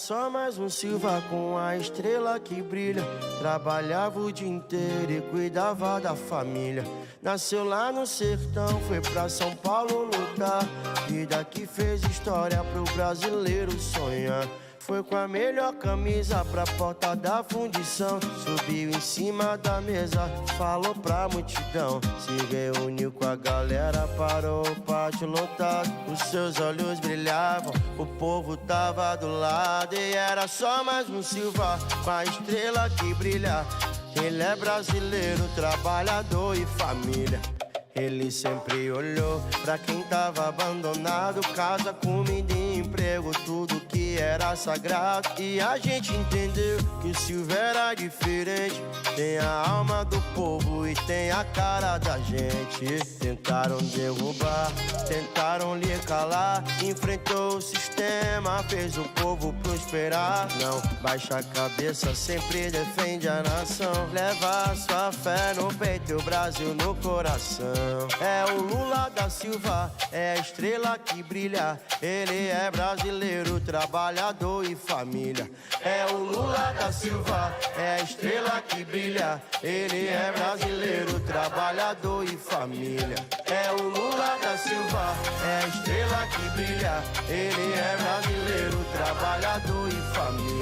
[SPEAKER 24] só mais um Silva com a estrela que brilha. Trabalhava o dia inteiro e cuidava da família. Nasceu lá no sertão, foi pra São Paulo lutar. Vida que fez história pro brasileiro sonhar. Foi com a melhor camisa pra porta da fundição. Subiu em cima da mesa, falou pra multidão. Se reuniu com a galera, parou o pátio lotado. Os seus olhos brilhavam, o povo tava do lado. E era só mais um Silva com a estrela que brilha. Ele é brasileiro, trabalhador e família. Ele sempre olhou pra quem tava abandonado. Casa, comida e emprego, tudo que era sagrado. E a gente entendeu que o Silva era diferente. Tem a alma do povo e tem a cara da gente. Tentaram derrubar, tentaram lhe calar. Enfrentou o sistema, fez o povo prosperar. Não baixa a cabeça, sempre defende a nação. Leva a sua fé no peito e o Brasil no coração. É o Lula da Silva, é a estrela que brilha. Ele é brasileiro, trabalhador e família. É o Lula da Silva, é a estrela que brilha. Ele é brasileiro, trabalhador e família. É o Lula da Silva, é a estrela que brilha. Ele é brasileiro, trabalhador e família.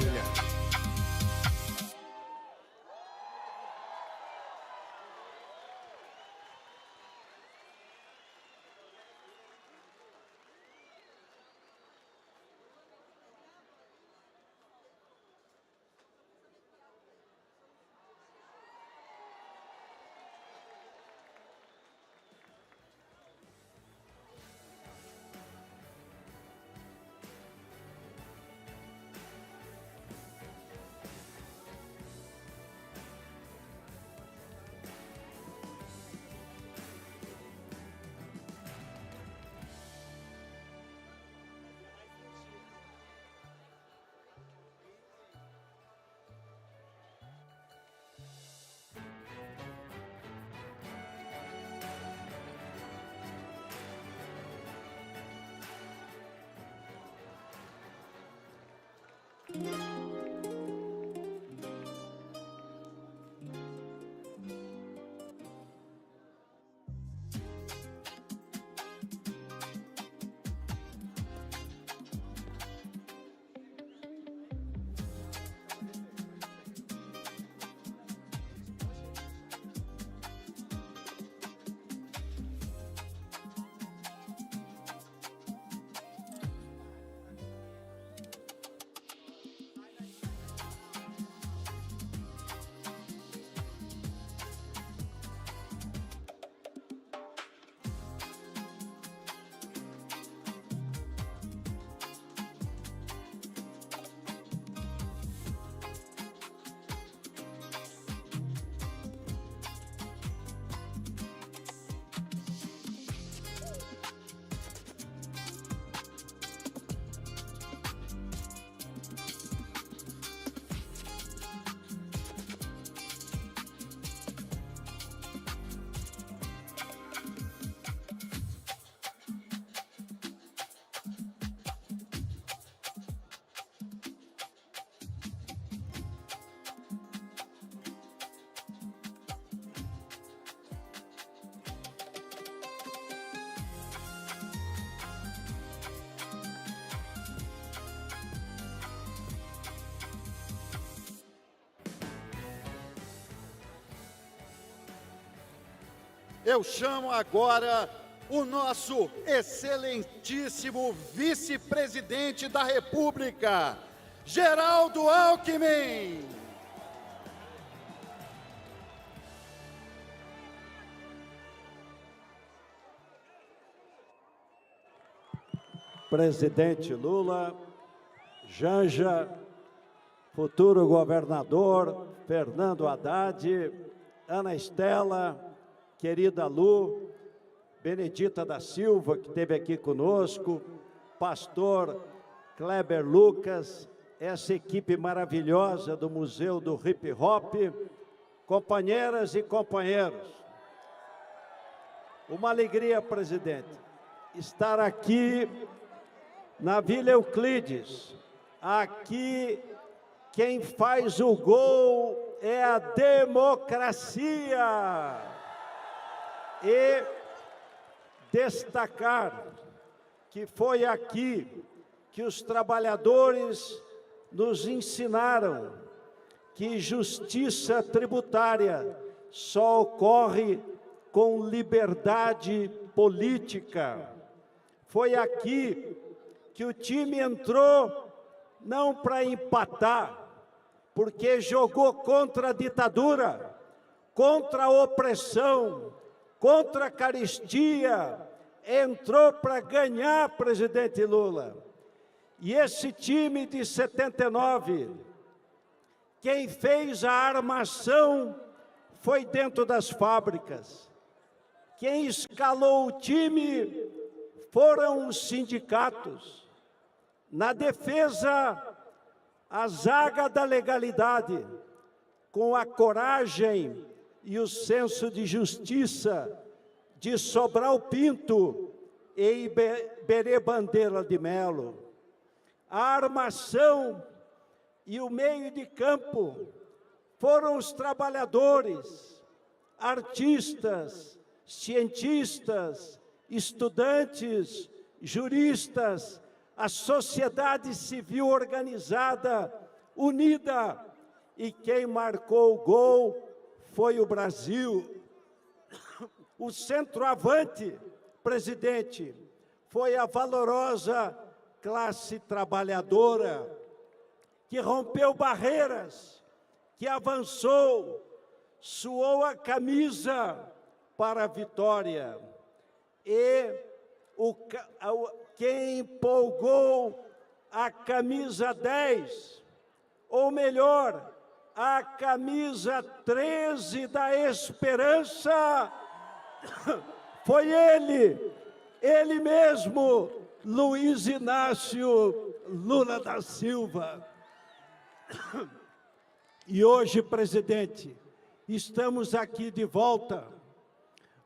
[SPEAKER 1] Eu chamo agora o nosso excelentíssimo vice-presidente da República, Geraldo Alckmin.
[SPEAKER 7] Presidente Lula, Janja, futuro governador Fernando Haddad, Ana Estela, querida Lu, Benedita da Silva, que esteve aqui conosco, pastor Kleber Lucas, essa equipe maravilhosa do Museu do Hip Hop, companheiras e companheiros. Uma alegria, presidente, estar aqui na Vila Euclides, aqui quem faz o gol é a democracia. E destacar que foi aqui que os trabalhadores nos ensinaram que justiça tributária só ocorre com liberdade política. Foi aqui que o time entrou não para empatar, porque jogou contra a ditadura, contra a opressão, contra a carestia, entrou para ganhar, presidente Lula. E esse time de 79, quem fez a armação foi dentro das fábricas. Quem escalou o time foram os sindicatos. Na defesa, a zaga da legalidade, com a coragem e o senso de justiça de Sobral Pinto e Iberê Bandeira de Melo. A armação e o meio de campo foram os trabalhadores, artistas, cientistas, estudantes, juristas, a sociedade civil organizada, unida, e quem marcou o gol foi o Brasil. O centroavante, presidente, foi a valorosa classe trabalhadora, que rompeu barreiras, que avançou, suou a camisa para a vitória. E quem empolgou a camisa 10, ou melhor, a camisa 13 da esperança, foi ele mesmo, Luiz Inácio Lula da Silva. E hoje, presidente, estamos aqui de volta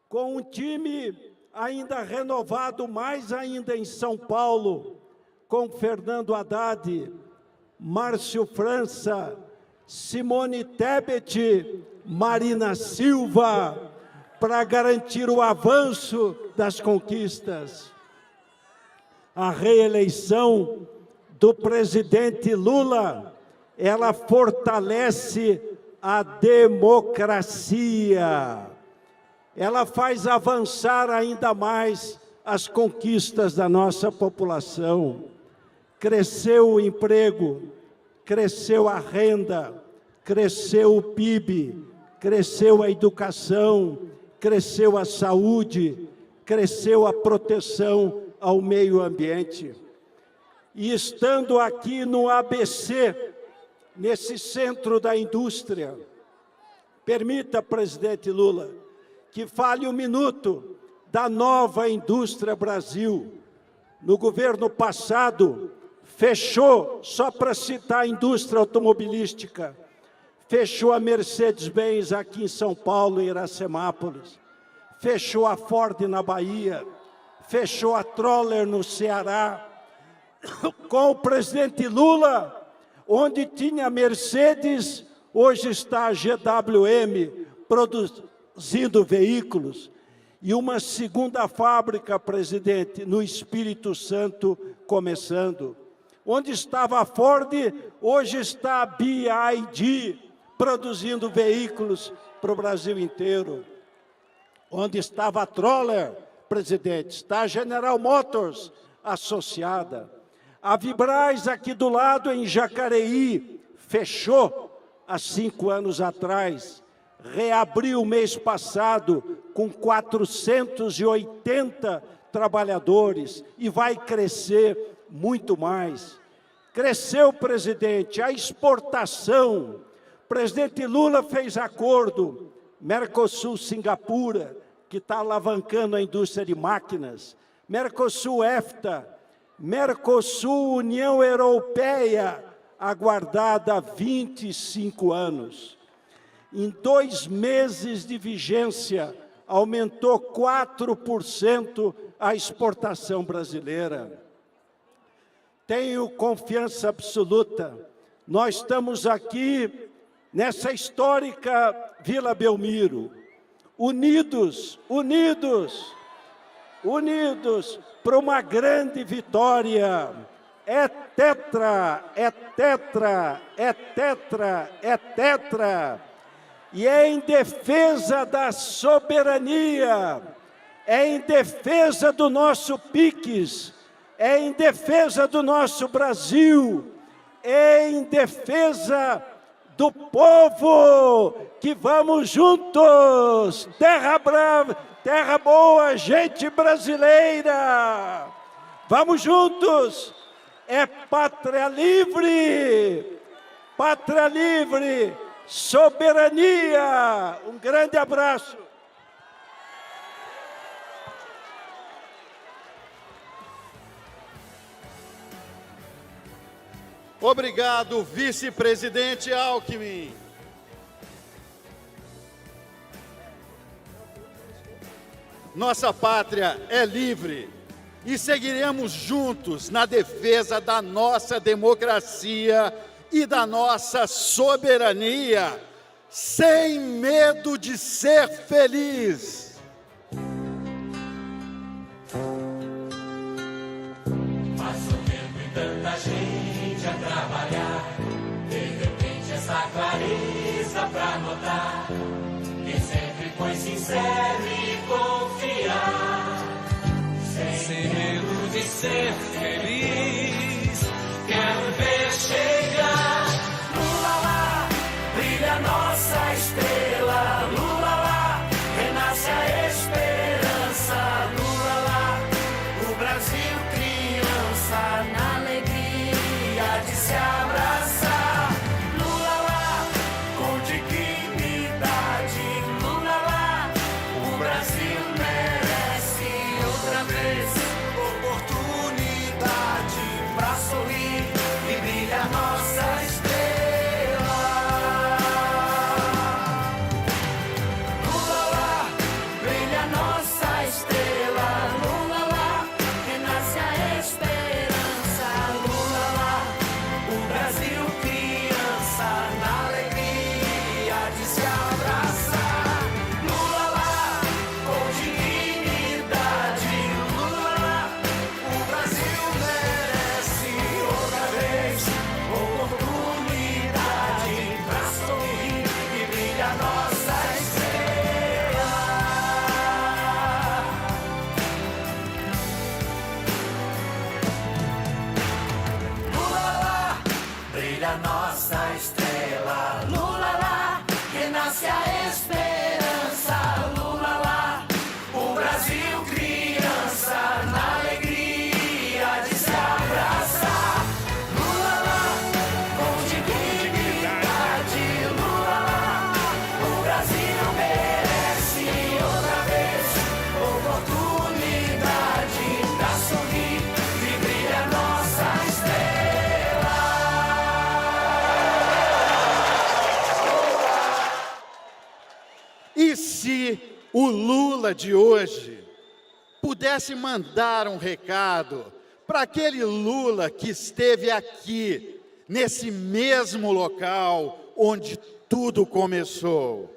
[SPEAKER 7] com um time ainda renovado, mais ainda em São Paulo, com Fernando Haddad, Márcio França, Simone Tebet, Marina Silva, para garantir o avanço das conquistas. A reeleição do presidente Lula, ela fortalece a democracia. Ela faz avançar ainda mais as conquistas da nossa população. Cresceu o emprego, cresceu a renda, cresceu o PIB, cresceu a educação, cresceu a saúde, cresceu a proteção ao meio ambiente. E estando aqui no ABC, nesse centro da indústria, permita, presidente Lula, que fale um minuto da nova indústria Brasil. No governo passado, fechou, só para citar a indústria automobilística, fechou a Mercedes-Benz aqui em São Paulo, em Iracemápolis, fechou a Ford na Bahia, fechou a Troller no Ceará. Com o presidente Lula, onde tinha Mercedes, hoje está a GWM produzindo veículos. E uma segunda fábrica, presidente, no Espírito Santo, começando. Onde estava a Ford, hoje está a BYD, produzindo veículos para o Brasil inteiro. Onde estava a Troller, presidente, está a General Motors associada. A Vibraz, aqui do lado, em Jacareí, fechou há 5 anos atrás. Reabriu mês passado com 480 trabalhadores e vai crescer muito mais. Cresceu, presidente, a exportação. O presidente Lula fez acordo Mercosul-Singapura, que está alavancando a indústria de máquinas, Mercosul-EFTA, Mercosul-União Europeia, aguardada há 25 anos. Em 2 meses de vigência, aumentou 4% a exportação brasileira. tenho confiança absoluta. Nós estamos aqui nessa histórica Vila Belmiro, unidos para uma grande vitória. É tetra, é tetra, é tetra, é tetra. E é em defesa da soberania, é em defesa do nosso PIX, é em defesa do nosso Brasil, é em defesa do povo que vamos juntos. Terra brava, terra boa, gente brasileira. Vamos juntos. É pátria livre, soberania. Um grande abraço.
[SPEAKER 1] Obrigado, vice-presidente Alckmin. Nossa pátria é livre e seguiremos juntos na defesa da nossa democracia e da nossa soberania, sem medo de ser feliz.
[SPEAKER 3] Passo tempo e tanta gente a trabalhar, de repente essa clareza pra notar, quem sempre foi sincero e confiar, sem medo de ser feliz, quero ver chegar. Lula lá, brilha nossa estrela, Lula lá, renasce a esperança, Lula lá, o Brasil criança, na alegria de se abraçar, Lula lá, com dignidade, Lula lá, o Brasil merece outra vez oportunidade pra sorrir e brilha nossa estrela. Lula lá, brilha nossa estrela, Lula lá, renasce a esperança, Lula lá, o Brasil criança, na alegria de se abraçar, Lula lá, com dignidade, Lula lá, o Brasil merece outra vez oportunidade pra sorrir e brilha nossa estrela. Lula lá, brilha nossa estrela, Lula lá, renasce a esperança, Lula lá, o Brasil criança, na alegria de se abraçar, Lula lá, com dignidade, Lula lá, o Brasil merece outra vez oportunidade pra sorrir e brilha nossa estrela.
[SPEAKER 1] E se o Lula de hoje pudesse mandar um recado para aquele Lula que esteve aqui, nesse mesmo local onde tudo começou?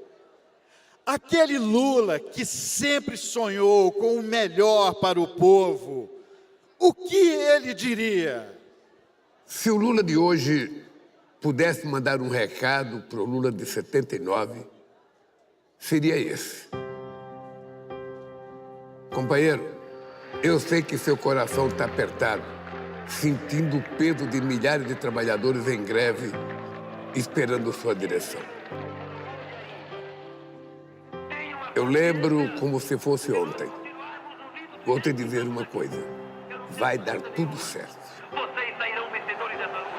[SPEAKER 1] Aquele Lula que sempre sonhou com o melhor para o povo, o que ele diria?
[SPEAKER 2] Se o Lula de hoje pudesse mandar um recado para o Lula de 79, seria esse. Companheiro, eu sei que seu coração está apertado, sentindo o peso de milhares de trabalhadores em greve, esperando sua direção. Eu lembro como se fosse ontem. Vou te dizer uma coisa, vai dar tudo certo.
[SPEAKER 3] Vocês sairão vencedores dessa luta.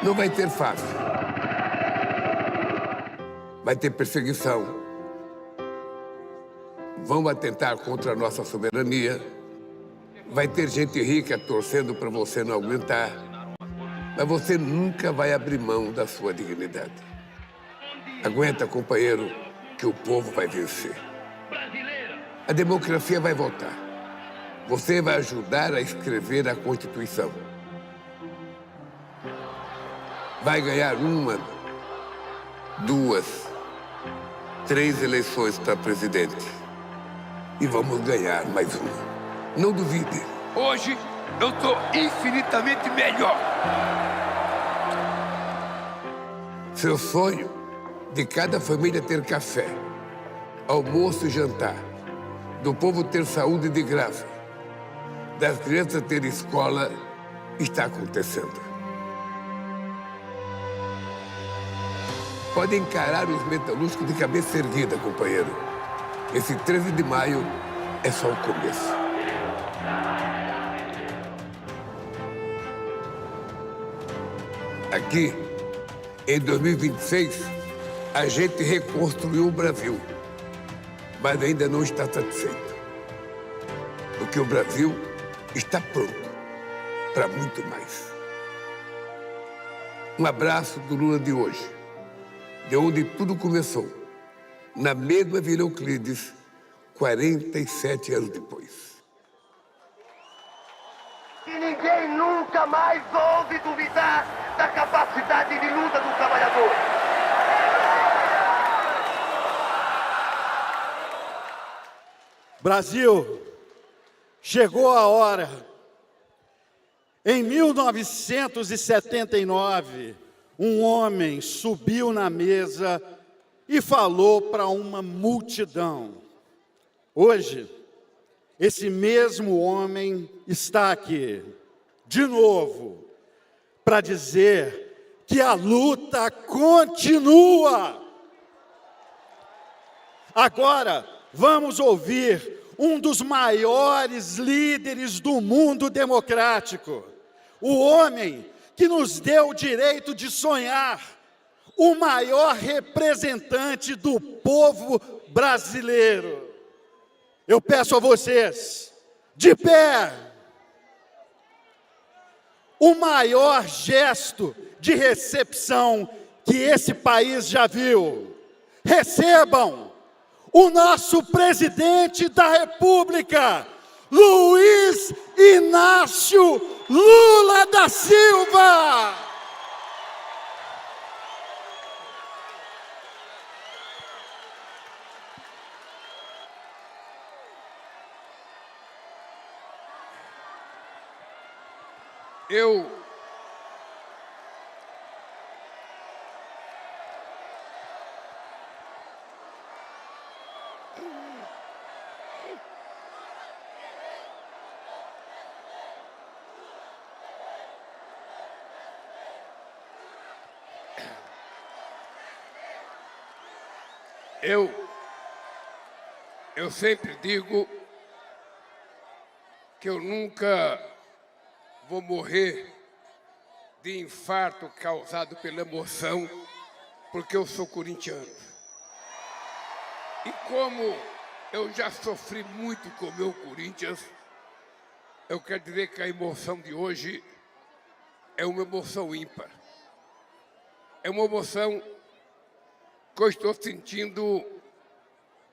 [SPEAKER 2] Não vai ter fácil. Vai ter perseguição. Vão atentar contra a nossa soberania. Vai ter gente rica torcendo para você não aguentar. Mas você nunca vai abrir mão da sua dignidade. Aguenta, companheiro, que o povo vai vencer. A democracia vai voltar. Você vai ajudar a escrever a Constituição. Vai ganhar 1, 2, 3 eleições para presidente. E vamos ganhar mais uma. Não duvide. Hoje eu estou infinitamente melhor. Seu sonho de cada família ter café, almoço e jantar, do povo ter saúde de graça, das crianças ter escola, está acontecendo. Pode encarar os metalúrgicos de cabeça erguida, companheiro. Esse 13 de maio é só o começo. Aqui, em 2026, a gente reconstruiu o Brasil, mas ainda não está satisfeito. Porque o Brasil está pronto para muito mais. Um abraço do Lula de hoje, de onde tudo começou, na mesma Vila Euclides, 47 anos depois.
[SPEAKER 3] E ninguém nunca mais ouve duvidar da capacidade de luta do trabalhador.
[SPEAKER 1] Brasil, chegou a hora. Em 1979, um homem subiu na mesa e falou para uma multidão. Hoje, esse mesmo homem está aqui, de novo, para dizer que a luta continua. Agora, vamos ouvir um dos maiores líderes do mundo democrático, o homem que nos deu o direito de sonhar, o maior representante do povo brasileiro. Eu peço a vocês, de pé, o maior gesto de recepção que esse país já viu. Recebam o nosso presidente da República, Luiz Inácio Lula da Silva!
[SPEAKER 2] Eu sempre digo que eu nunca vou morrer de infarto causado pela emoção, porque eu sou corintiano. E como eu já sofri muito com o meu Corinthians, eu quero dizer que a emoção de hoje é uma emoção ímpar. É uma emoção que eu estou sentindo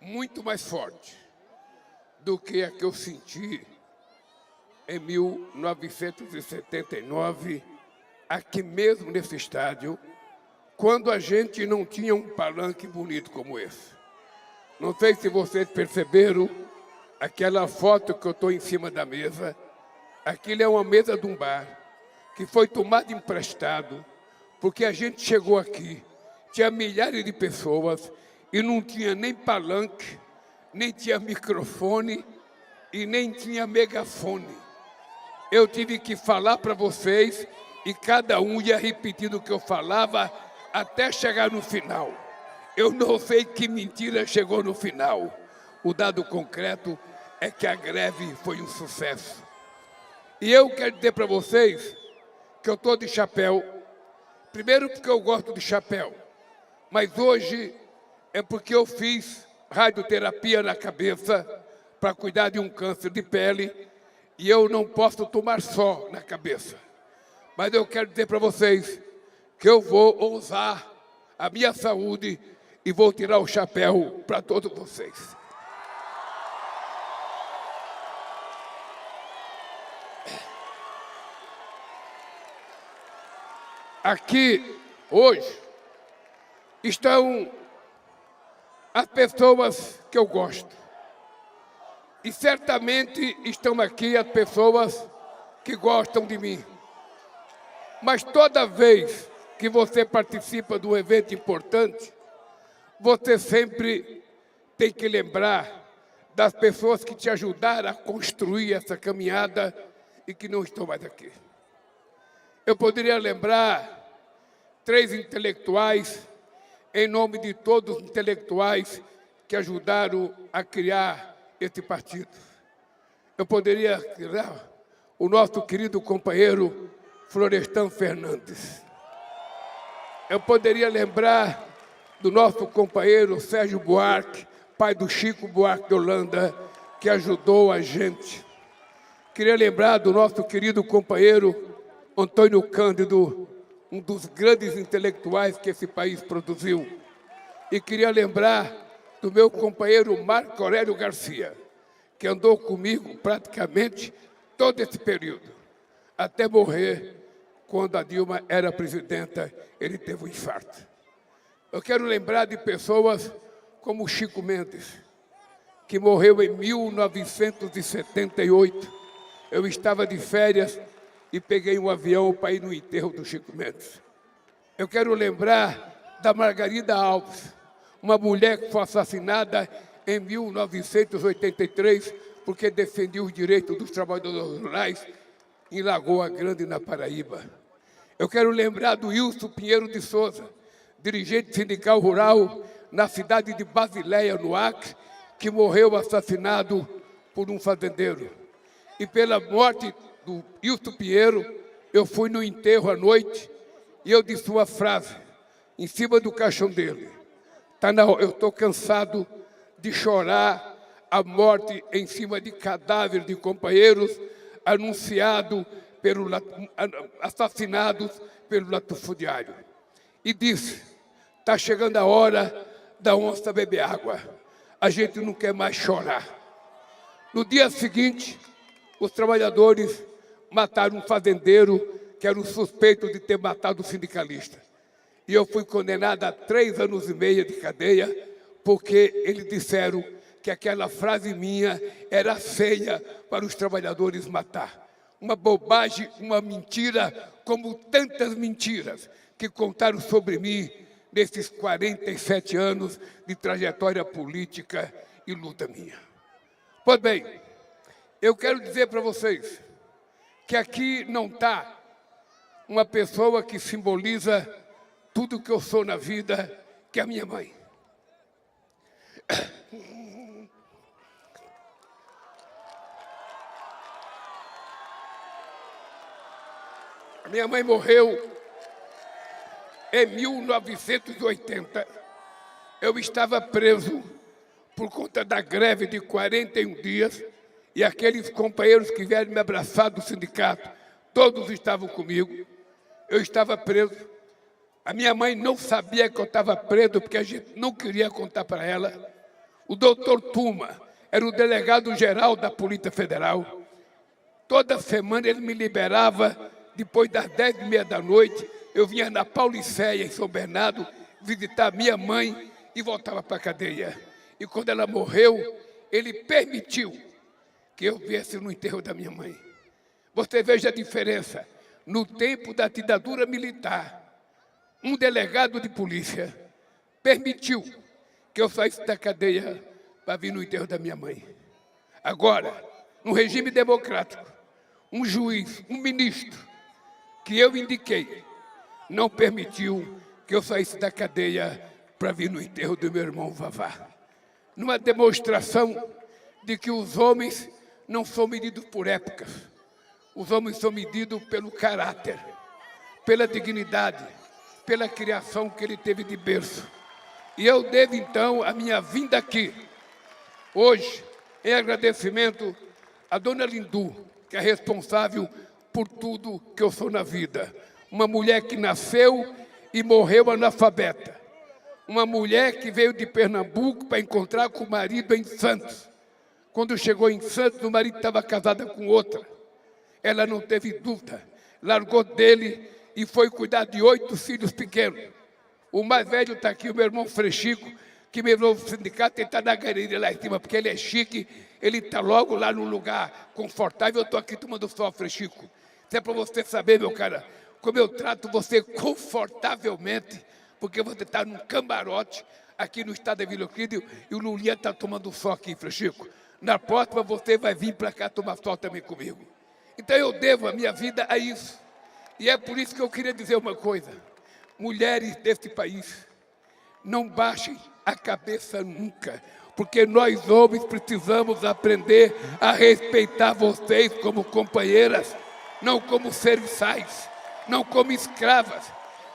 [SPEAKER 2] muito mais forte do que a que eu senti em 1979, aqui mesmo nesse estádio, quando a gente não tinha um palanque bonito como esse. Não sei se vocês perceberam aquela foto que eu estou em cima da mesa. Aquilo é uma mesa de um bar que foi tomado emprestado, porque a gente chegou aqui, tinha milhares de pessoas e não tinha nem palanque, nem tinha microfone e nem tinha megafone. Eu tive que falar para vocês e cada um ia repetindo o que eu falava até chegar no final. Eu não sei que mentira chegou no final. O dado concreto é que a greve foi um sucesso. E eu quero dizer para vocês que eu estou de chapéu. Primeiro porque eu gosto de chapéu, mas hoje é porque eu fiz radioterapia na cabeça para cuidar de um câncer de pele e eu não posso tomar só na cabeça. Mas eu quero dizer para vocês que eu vou usar a minha saúde e vou tirar o chapéu para todos vocês. Aqui, hoje, estão as pessoas que eu gosto. E certamente estão aqui as pessoas que gostam de mim. Mas toda vez que você participa de um evento importante, você sempre tem que lembrar das pessoas que te ajudaram a construir essa caminhada e que não estão mais aqui. Eu poderia lembrar 3 intelectuais, em nome de todos os intelectuais que ajudaram a criar esse partido. Eu poderia criar o nosso querido companheiro Florestan Fernandes. Eu poderia lembrar do nosso companheiro Sérgio Buarque, pai do Chico Buarque de Holanda, que ajudou a gente. Queria lembrar do nosso querido companheiro Antônio Cândido, um dos grandes intelectuais que esse país produziu. E queria lembrar do meu companheiro Marco Aurélio Garcia, que andou comigo praticamente todo esse período, até morrer. Quando a Dilma era presidenta, ele teve um infarto. Eu quero lembrar de pessoas como Chico Mendes, que morreu em 1978. Eu estava de férias e peguei um avião para ir no enterro do Chico Mendes. Eu quero lembrar da Margarida Alves, uma mulher que foi assassinada em 1983 porque defendia os direitos dos trabalhadores rurais em Lagoa Grande, na Paraíba. Eu quero lembrar do Wilson Pinheiro de Souza, dirigente sindical rural na cidade de Basileia, no Acre, que morreu assassinado por um fazendeiro. E pela morte do Wilson Pinheiro, eu fui no enterro à noite e eu disse uma frase em cima do caixão dele. Eu estou cansado de chorar a morte em cima de cadáveres de companheiros assassinados pelo latifundiário. E disse, está chegando a hora da onça beber água. A gente não quer mais chorar. No dia seguinte, os trabalhadores mataram um fazendeiro que era o suspeito de ter matado o sindicalista. E eu fui condenado a 3 anos e meio de cadeia, porque eles disseram que aquela frase minha era senha para os trabalhadores matar. Uma bobagem, uma mentira, como tantas mentiras que contaram sobre mim nesses 47 anos de trajetória política e luta minha. Pois bem, eu quero dizer para vocês que aqui não está uma pessoa que simboliza tudo que eu sou na vida, que é a minha mãe. A minha mãe morreu em 1980. Eu estava preso por conta da greve de 41 dias e aqueles companheiros que vieram me abraçar do sindicato, todos estavam comigo. Eu estava preso. A minha mãe não sabia que eu estava preso, porque a gente não queria contar para ela. O doutor Tuma era o delegado-geral da Polícia Federal. Toda semana ele me liberava, depois das 10h30 da noite, eu vinha na Paulicéia, em São Bernardo, visitar minha mãe e voltava para a cadeia. E quando ela morreu, ele permitiu que eu viesse no enterro da minha mãe. Você veja a diferença. No tempo da ditadura militar, um delegado de polícia permitiu que eu saísse da cadeia para vir no enterro da minha mãe. Agora, no regime democrático, um juiz, um ministro, que eu indiquei, não permitiu que eu saísse da cadeia para vir no enterro do meu irmão Vavá. Numa demonstração de que os homens não são medidos por épocas. Os homens são medidos pelo caráter, pela dignidade, pela criação que ele teve de berço. E eu devo, então, a minha vinda aqui, hoje, em agradecimento a dona Lindu, que é responsável por tudo que eu sou na vida. Uma mulher que nasceu e morreu analfabeta. Uma mulher que veio de Pernambuco para encontrar com o marido em Santos. Quando chegou em Santos, o marido estava casado com outra. ela não teve dúvida, largou dele e foi cuidar de 8 filhos pequenos. O mais velho está aqui, o meu irmão Frechico, que me levou ao sindicato, ele está na galeria lá em cima, porque ele é chique, ele está logo lá num lugar confortável, eu estou aqui tomando sol, Frechico. Isso é para você saber, meu cara, como eu trato você confortavelmente, porque você está num camarote aqui no estado da Vila Euclide e o Lulinha está tomando sol aqui, Frechico. Na próxima você vai vir para cá tomar sol também comigo. Então eu devo a minha vida a isso. E é por isso que eu queria dizer uma coisa. Mulheres deste país, não baixem a cabeça nunca, porque nós homens precisamos aprender a respeitar vocês como companheiras, não como serviçais, não como escravas,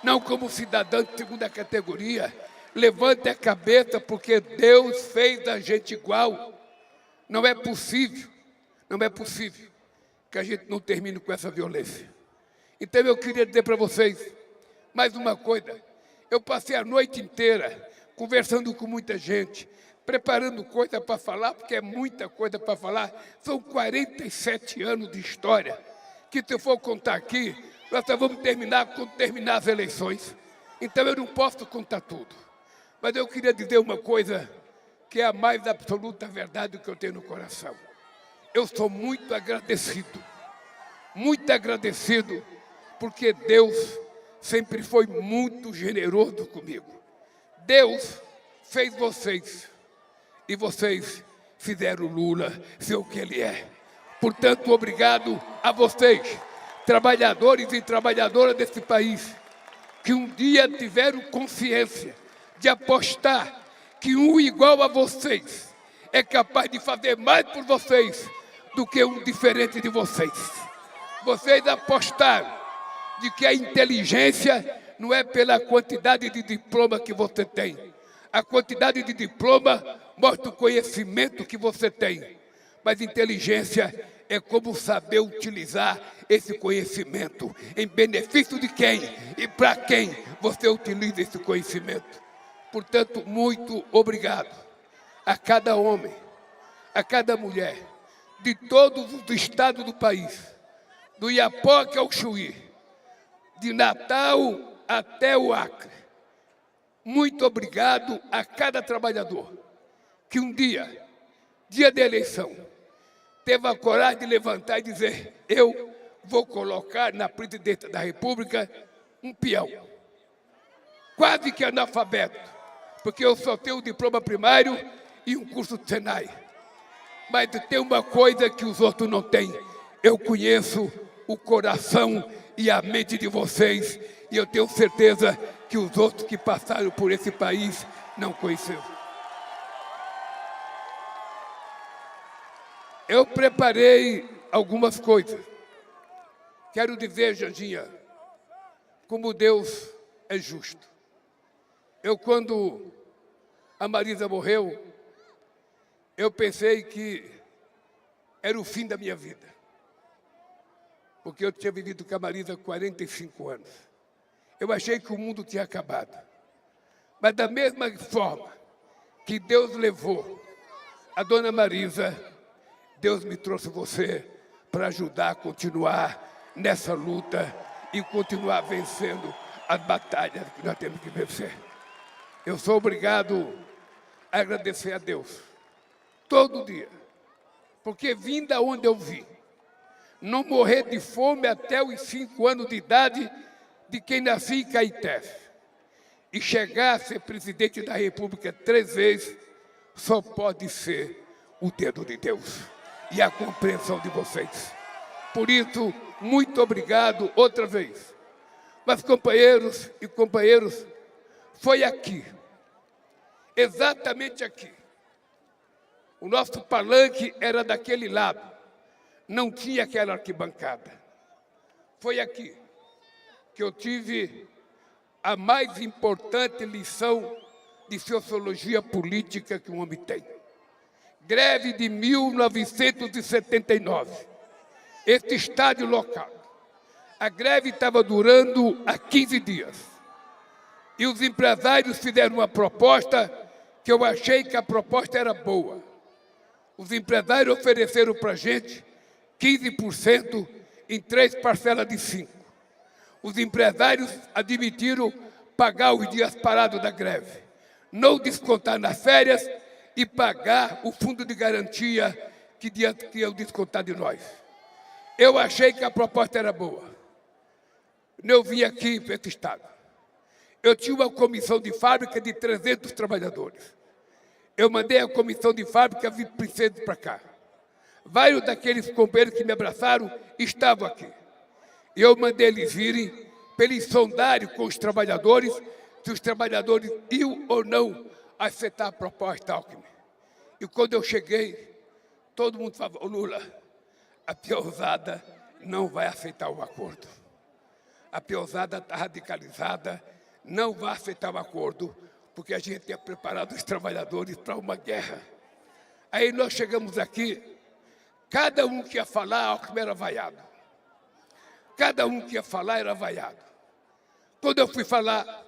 [SPEAKER 2] não como cidadãs de segunda categoria. Levante a cabeça, porque Deus fez a gente igual. Não é possível que a gente não termine com essa violência. Então eu queria dizer para vocês mais uma coisa. Eu passei a noite inteira conversando com muita gente, preparando coisa para falar, porque é muita coisa para falar. São 47 anos de história, que se eu for contar aqui, nós só vamos terminar quando terminar as eleições. Então eu não posso contar tudo. Mas eu queria dizer uma coisa que é a mais absoluta verdade que eu tenho no coração. Eu sou muito agradecido, porque Deus sempre foi muito generoso comigo. Deus fez vocês, e vocês fizeram Lula ser o que ele é. Portanto, obrigado a vocês, trabalhadores e trabalhadoras desse país, que um dia tiveram consciência de apostar que um igual a vocês é capaz de fazer mais por vocês do que um diferente de vocês. Vocês apostaram de que a inteligência não é pela quantidade de diploma que você tem. A quantidade de diploma mostra o conhecimento que você tem. Mas inteligência é como saber utilizar esse conhecimento em benefício de quem e para quem você utiliza esse conhecimento. Portanto, muito obrigado a cada homem, a cada mulher, de todos os estados do país, do Iapoque ao Chuí, de Natal até o Acre. Muito obrigado a cada trabalhador que um dia de eleição, teve a coragem de levantar e dizer: eu vou colocar na presidência da República um peão, quase que analfabeto, porque eu só tenho um diploma primário e um curso de Senai. Mas tem uma coisa que os outros não têm: eu conheço o coração e a mente de vocês, e eu tenho certeza que os outros que passaram por esse país não conheceram. Eu preparei algumas coisas. Quero dizer, Janjinha, como Deus é justo. Quando a Marisa morreu, eu pensei que era o fim da minha vida, porque eu tinha vivido com a Marisa 45 anos. Eu achei que o mundo tinha acabado. Mas da mesma forma que Deus levou a dona Marisa, Deus me trouxe você para ajudar a continuar nessa luta e continuar vencendo as batalhas que nós temos que vencer. Eu sou obrigado a agradecer a Deus todo dia, porque vim da onde eu vim, não morrer de fome até os 5 anos de idade de quem nasci em Caetés, e chegar a ser presidente da República 3 vezes, só pode ser o dedo de Deus e a compreensão de vocês. Por isso, muito obrigado outra vez. Mas, companheiros e companheiras, foi aqui, exatamente aqui. O nosso palanque era daquele lado, não tinha aquela arquibancada. Foi aqui que eu tive a mais importante lição de sociologia política que um homem tem. Greve de 1979. Este estádio local. A greve estava durando há 15 dias. E os empresários fizeram uma proposta que eu achei que a proposta era boa. Os empresários ofereceram para a gente 15% em 3 parcelas de 5. Os empresários admitiram pagar os dias parados da greve, não descontar nas férias e pagar o fundo de garantia que iam descontar de nós. Eu achei que a proposta era boa. Eu vim aqui para esse estado. Eu tinha uma comissão de fábrica de 300 trabalhadores. Eu mandei a comissão de fábrica vir princesa para cá. Vários daqueles companheiros que me abraçaram estavam aqui. E eu mandei eles virem para eles sondarem com os trabalhadores se os trabalhadores iam ou não aceitar a proposta Alckmin. E quando eu cheguei, todo mundo falava: "Ô Lula, a peãozada não vai aceitar o acordo. A peãozada está radicalizada, não vai aceitar o acordo, porque a gente tinha preparado os trabalhadores para uma guerra." Aí nós chegamos aqui, cada um que ia falar, Alckmin era vaiado. Cada um que ia falar era vaiado. Quando eu fui falar,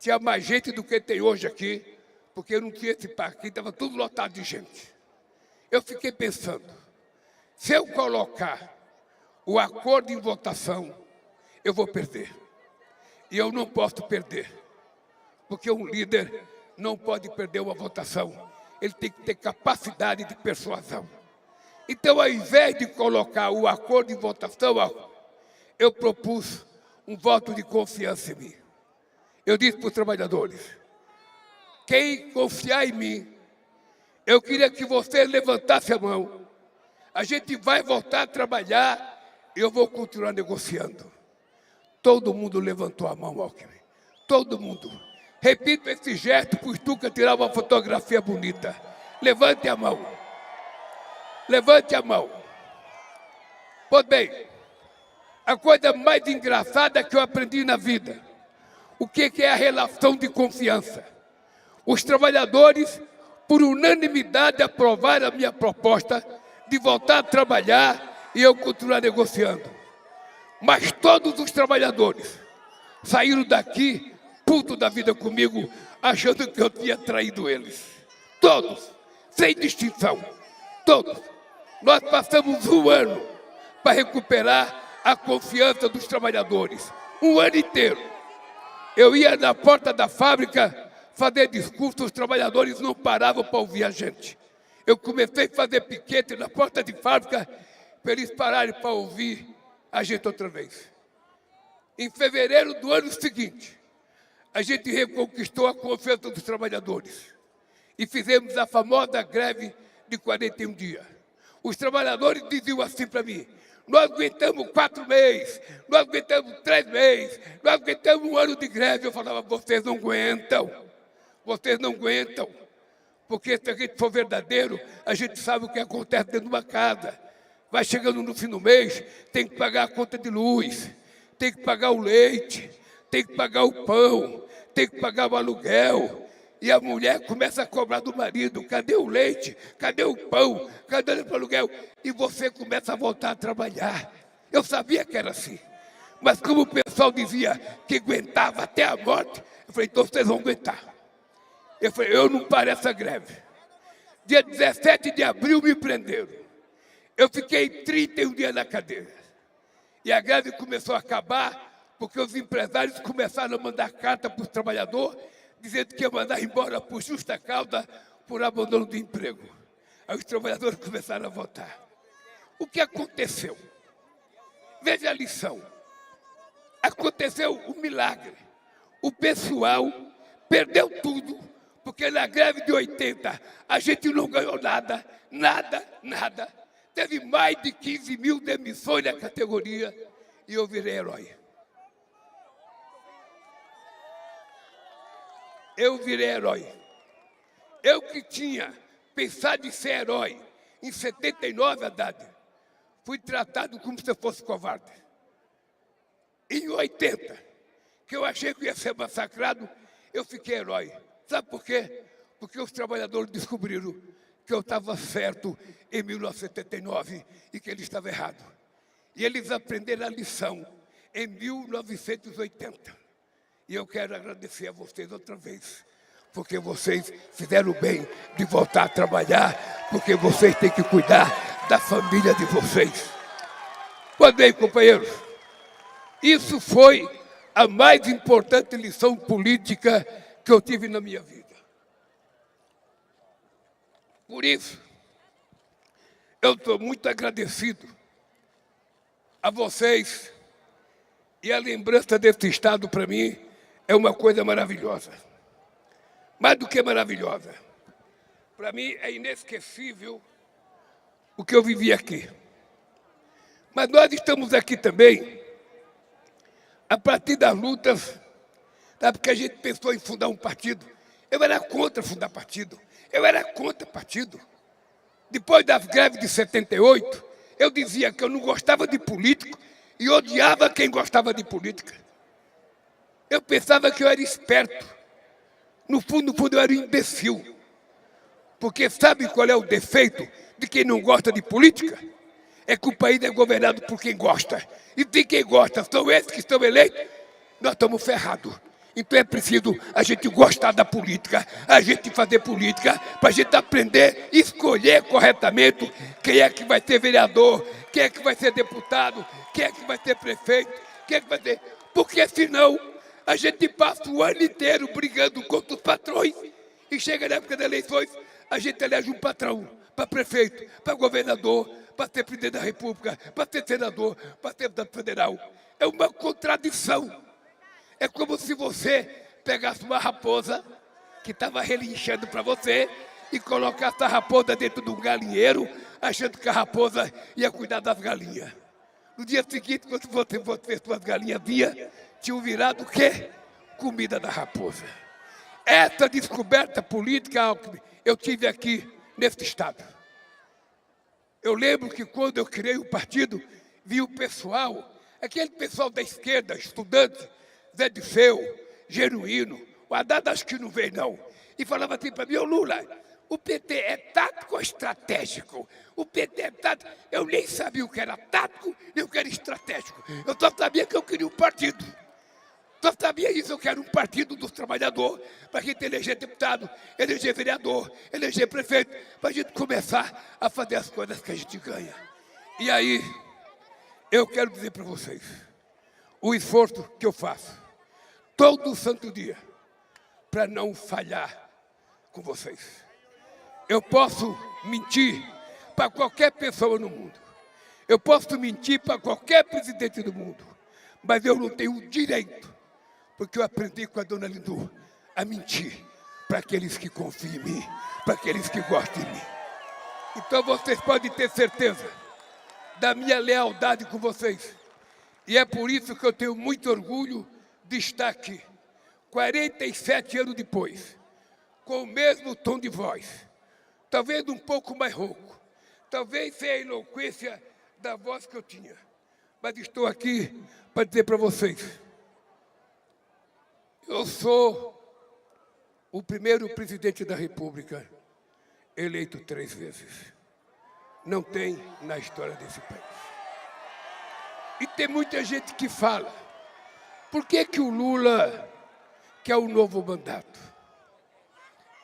[SPEAKER 2] tinha mais gente do que tem hoje aqui, porque eu não tinha esse parque, estava tudo lotado de gente. Eu fiquei pensando, se eu colocar o acordo em votação, eu vou perder. E eu não posso perder, porque um líder não pode perder uma votação. Ele tem que ter capacidade de persuasão. Então, ao invés de colocar o acordo em votação, eu propus um voto de confiança em mim. Eu disse para os trabalhadores: quem confiar em mim, eu queria que você levantasse a mão. A gente vai voltar a trabalhar e eu vou continuar negociando. Todo mundo levantou a mão, Alckmin. Todo mundo. Repito esse gesto para o Stuka tirar uma fotografia bonita. Levante a mão. Levante a mão. Pois bem, a coisa mais engraçada que eu aprendi na vida, o que é a relação de confiança? Os trabalhadores, por unanimidade, aprovaram a minha proposta de voltar a trabalhar e eu continuar negociando. Mas todos os trabalhadores saíram daqui putos da vida comigo, achando que eu tinha traído eles. Todos, sem distinção. Todos. Nós passamos um ano para recuperar a confiança dos trabalhadores. Um ano inteiro. Eu ia na porta da fábrica fazer discurso, os trabalhadores não paravam para ouvir a gente. Eu comecei a fazer piquete na porta de fábrica para eles pararem para ouvir a gente outra vez. Em fevereiro do ano seguinte, a gente reconquistou a confiança dos trabalhadores e fizemos a famosa greve de 41 dias. Os trabalhadores diziam assim para mim: nós aguentamos 4 meses, nós aguentamos 3 meses, nós aguentamos um ano de greve. Eu falava: vocês não aguentam, vocês não aguentam, porque se a gente for verdadeiro, a gente sabe o que acontece dentro de uma casa. Vai chegando no fim do mês, tem que pagar a conta de luz, tem que pagar o leite, tem que pagar o pão, tem que pagar o aluguel. E a mulher começa a cobrar do marido: cadê o leite? Cadê o pão? Cadê o aluguel? E você começa a voltar a trabalhar. Eu sabia que era assim. Mas como o pessoal dizia que aguentava até a morte, eu falei: então vocês vão aguentar. Eu falei: eu não paro essa greve. Dia 17 de abril me prenderam. Eu fiquei 31 dias na cadeia. E a greve começou a acabar porque os empresários começaram a mandar carta para os trabalhadores, dizendo que ia mandar embora por justa causa, por abandono do emprego. Aí os trabalhadores começaram a votar. O que aconteceu? Veja a lição. Aconteceu um milagre. O pessoal perdeu tudo, porque na greve de 80 a gente não ganhou nada, nada, nada. Teve mais de 15 mil demissões na categoria e eu virei herói. Eu virei herói. Eu que tinha pensado em ser herói em 79, Haddad, fui tratado como se eu fosse covarde. Em 80, que eu achei que ia ser massacrado, eu fiquei herói. Sabe por quê? Porque os trabalhadores descobriram que eu estava certo em 1979 e que ele estava errado. E eles aprenderam a lição em 1980. E eu quero agradecer a vocês outra vez, porque vocês fizeram bem de voltar a trabalhar, porque vocês têm que cuidar da família de vocês. Pois bem, companheiros, isso foi a mais importante lição política que eu tive na minha vida. Por isso, eu estou muito agradecido a vocês, e a lembrança desse Estado, para mim, é uma coisa maravilhosa. Mais do que maravilhosa. Para mim, é inesquecível o que eu vivi aqui. Mas nós estamos aqui também a partir das lutas, sabe, porque a gente pensou em fundar um partido. Eu era contra fundar partido. Eu era contra partido. Depois das greves de 78, eu dizia que eu não gostava de político e odiava quem gostava de política. Eu pensava que eu era esperto. No fundo, eu era um imbecil. Porque sabe qual é o defeito de quem não gosta de política? É que o país é governado por quem gosta. E de quem gosta são esses que estão eleitos, nós estamos ferrados. Então é preciso a gente gostar da política, a gente fazer política, para a gente aprender e escolher corretamente quem é que vai ser vereador, quem é que vai ser deputado, quem é que vai ser prefeito, quem é que vai ser... Porque senão a gente passa o ano inteiro brigando contra os patrões e chega na época das eleições, a gente elege um patrão para prefeito, para governador, para ser presidente da República, para ser senador, para ser deputado federal. É uma contradição. É como se você pegasse uma raposa que estava relinchando para você e colocasse a raposa dentro de um galinheiro, achando que a raposa ia cuidar das galinhas. No dia seguinte, quando você fosse ver suas galinhas tinham virado o quê? Comida da raposa. Essa descoberta política, Alckmin, eu tive aqui neste Estado. Eu lembro que quando eu criei o partido, vi o pessoal, aquele pessoal da esquerda, estudantes, Zé Difeu, Genuíno, o Haddad acho que não veio não, e falava assim para mim: ô Lula, o PT é tático ou estratégico? O PT é tático. Eu nem sabia o que era tático, nem o que era estratégico. Eu só sabia que eu queria um partido. Só sabia isso, eu quero um partido dos trabalhadores, para a gente eleger deputado, eleger vereador, eleger prefeito, para a gente começar a fazer as coisas que a gente ganha. E aí, eu quero dizer para vocês, o esforço que eu faço, todo santo dia, para não falhar com vocês. Eu posso mentir para qualquer pessoa no mundo. Eu posso mentir para qualquer presidente do mundo. Mas eu não tenho o direito, porque eu aprendi com a dona Lindu a mentir para aqueles que confiam em mim, para aqueles que gostam de mim. Então vocês podem ter certeza da minha lealdade com vocês. E é por isso que eu tenho muito orgulho de estar aqui, 47 anos depois, com o mesmo tom de voz, talvez um pouco mais rouco, talvez sem a eloquência da voz que eu tinha, mas estou aqui para dizer para vocês, eu sou o primeiro presidente da República eleito 3 vezes. Não tem na história desse país. E tem muita gente que fala, por que que o Lula quer um novo mandato?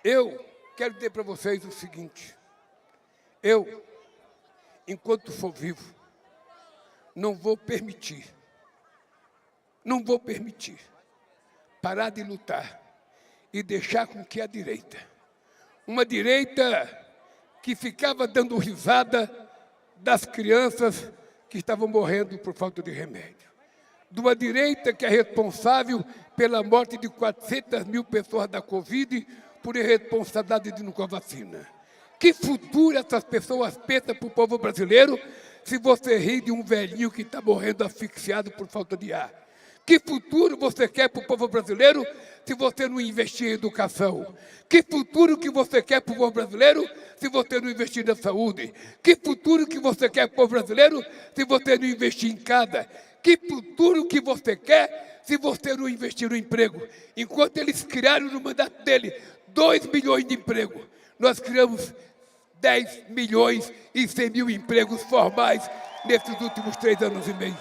[SPEAKER 2] Eu quero dizer para vocês o seguinte, eu, enquanto for vivo, não vou permitir parar de lutar e deixar com que a direita, uma direita que ficava dando risada das crianças que estavam morrendo por falta de remédio, de uma direita que é responsável pela morte de 400 mil pessoas da Covid por irresponsabilidade de não com a vacina. Que futuro essas pessoas pensam para o povo brasileiro se você ri de um velhinho que está morrendo asfixiado por falta de ar? Que futuro você quer para o povo brasileiro se você não investir em educação? Que futuro que você quer para o povo brasileiro se você não investir na saúde? Que futuro que você quer para o povo brasileiro se você não investir em casa? Que futuro que você quer se você não investir no emprego? Enquanto eles criaram no mandato dele 2 milhões de empregos, nós criamos 10 milhões e 100 mil empregos formais nesses últimos 3 anos e meio.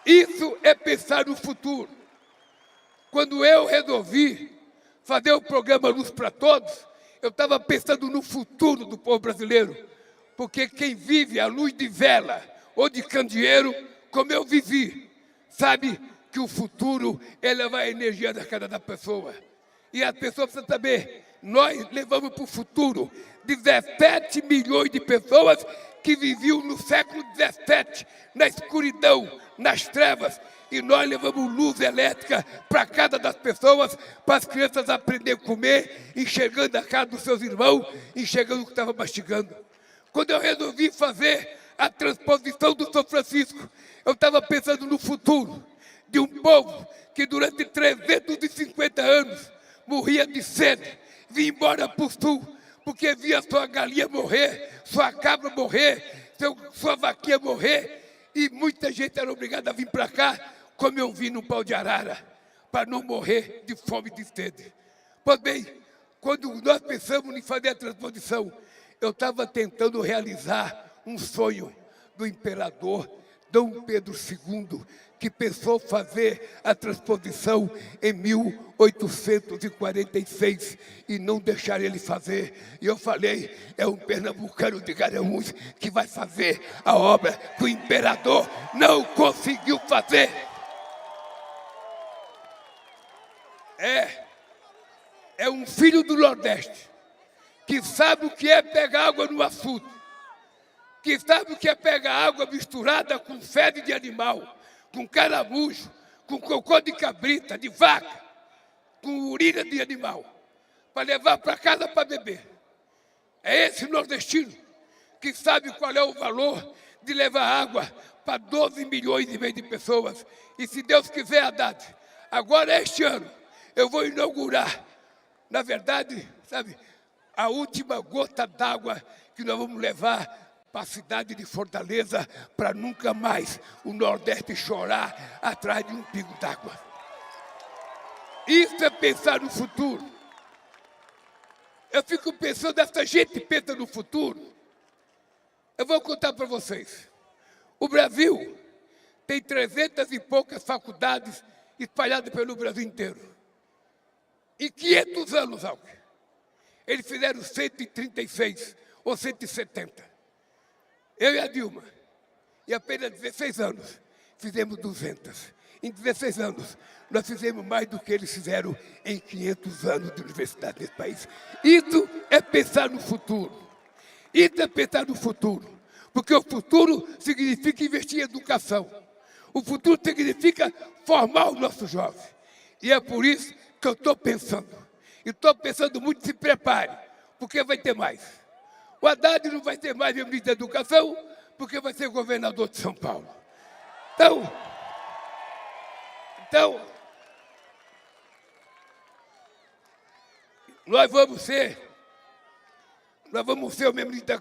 [SPEAKER 2] Isso é pensar no futuro. Quando eu resolvi fazer o programa Luz para Todos, eu estava pensando no futuro do povo brasileiro, porque quem vive à luz de vela ou de candeeiro, como eu vivi. Sabe que o futuro é levar a energia da cara da pessoa. E a pessoa precisa saber, nós levamos para o futuro 17 milhões de pessoas que viviam no século XVII, na escuridão, nas trevas, e nós levamos luz elétrica para a casa das pessoas, para as crianças aprenderem a comer, enxergando a cara dos seus irmãos, enxergando o que estava mastigando. Quando eu resolvi fazer a transposição do São Francisco, eu estava pensando no futuro de um povo que durante 350 anos morria de sede, vinha embora para o sul, porque via sua galinha morrer, sua cabra morrer, sua vaquinha morrer, e muita gente era obrigada a vir para cá, como eu vi no pau de arara, para não morrer de fome e de sede. Pois bem, quando nós pensamos em fazer a transposição, eu estava tentando realizar um sonho do imperador Dom Pedro II, que pensou fazer a transposição em 1846 e não deixar ele fazer. E eu falei, é um pernambucano de Garanhuns que vai fazer a obra que o imperador não conseguiu fazer. É um filho do Nordeste, que sabe o que é pegar água no açude, que sabe o que é pegar água misturada com fezes de animal, com caramujo, com cocô de cabrita, de vaca, com urina de animal, para levar para casa para beber. É esse nordestino que sabe qual é o valor de levar água para 12 milhões e meio de pessoas. E se Deus quiser, Haddad, agora este ano, eu vou inaugurar, na verdade, sabe, a última gota d'água que nós vamos levar para a cidade de Fortaleza, para nunca mais o Nordeste chorar atrás de um pingo d'água. Isso é pensar no futuro. Eu fico pensando, essa gente pensa no futuro. Eu vou contar para vocês. O Brasil tem 300 e poucas faculdades espalhadas pelo Brasil inteiro. Em 500 anos, Alckmin, eles fizeram 136 ou 170. Eu e a Dilma, em apenas 16 anos, fizemos 200. Em 16 anos, nós fizemos mais do que eles fizeram em 500 anos de universidade nesse país. Isso é pensar no futuro. Isso é pensar no futuro. Porque o futuro significa investir em educação. O futuro significa formar o nosso jovem. E é por isso que eu estou pensando. E estou pensando muito, se prepare, porque vai ter mais. O Haddad não vai ter mais ministro da Educação, porque vai ser governador de São Paulo. Então, nós vamos ser o ministro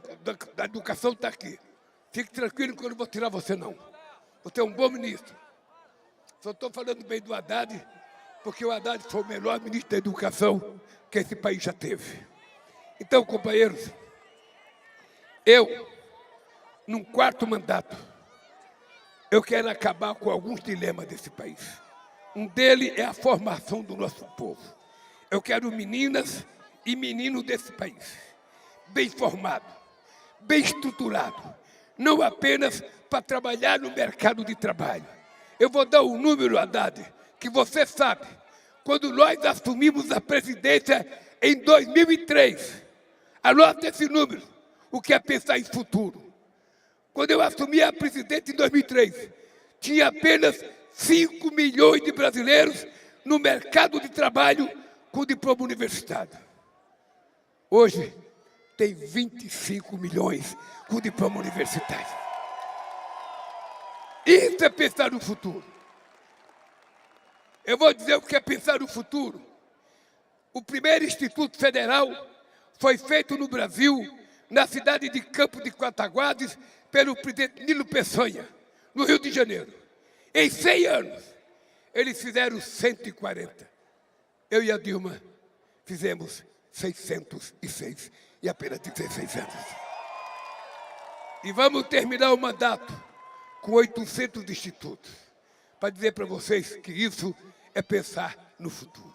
[SPEAKER 2] da Educação, está aqui. Fique tranquilo que eu não vou tirar você, não. Você é um bom ministro. Só estou falando bem do Haddad, porque o Haddad foi o melhor ministro da Educação que esse país já teve. Então, companheiros, eu, num quarto mandato, eu quero acabar com alguns dilemas desse país. Um deles é a formação do nosso povo. Eu quero meninas e meninos desse país, bem formados, bem estruturados, não apenas para trabalhar no mercado de trabalho. Eu vou dar um número, Haddad, que você sabe. Quando nós assumimos a presidência em 2003, anota esse número, o que é pensar em futuro. Quando eu assumi a presidência em 2003, tinha apenas 5 milhões de brasileiros no mercado de trabalho com diploma universitário. Hoje, tem 25 milhões com diploma universitário. Isso é pensar no futuro. Eu vou dizer o que é pensar no futuro. O primeiro Instituto Federal foi feito no Brasil, na cidade de Campos de Goytacazes, pelo presidente Nilo Peçanha, no Rio de Janeiro. Em 100 anos, eles fizeram 140. Eu e a Dilma fizemos 606, em apenas 16 anos. E vamos terminar o mandato com 800 institutos, para dizer para vocês que isso é pensar no futuro.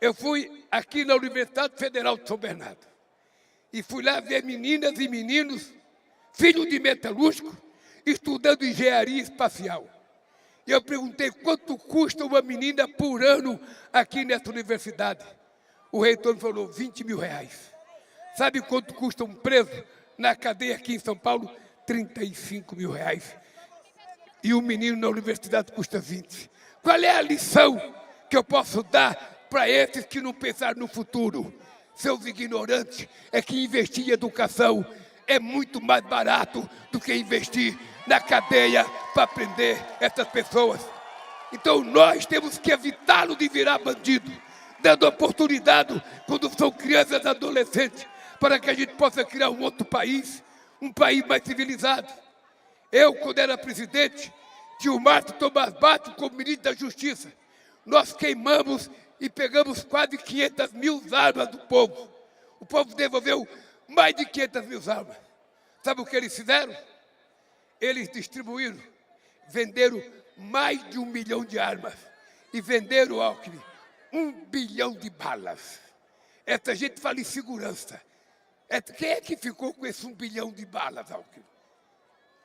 [SPEAKER 2] Eu fui aqui na Universidade Federal de São Bernardo, e fui lá ver meninas e meninos, filhos de metalúrgico, estudando engenharia espacial. E eu perguntei quanto custa uma menina por ano aqui nessa universidade. O reitor me falou 20 mil reais. Sabe quanto custa um preso na cadeia aqui em São Paulo? 35 mil reais. E um menino na universidade custa 20. Qual é a lição que eu posso dar para esses que não pensaram no futuro? Seus ignorantes, é que investir em educação é muito mais barato do que investir na cadeia para prender essas pessoas. Então nós temos que evitá-lo de virar bandido, dando oportunidade quando são crianças e adolescentes, para que a gente possa criar um outro país, um país mais civilizado. Eu, quando era presidente, tinha o Márcio Tomás Bato como ministro da Justiça. Nós queimamos e pegamos quase 500 mil armas do povo. O povo devolveu mais de 500 mil armas. Sabe o que eles fizeram? Eles distribuíram, venderam mais de 1 milhão de armas. E venderam, Alckmin, 1 bilhão de balas. Essa gente fala em segurança. Quem é que ficou com esse 1 bilhão de balas, Alckmin?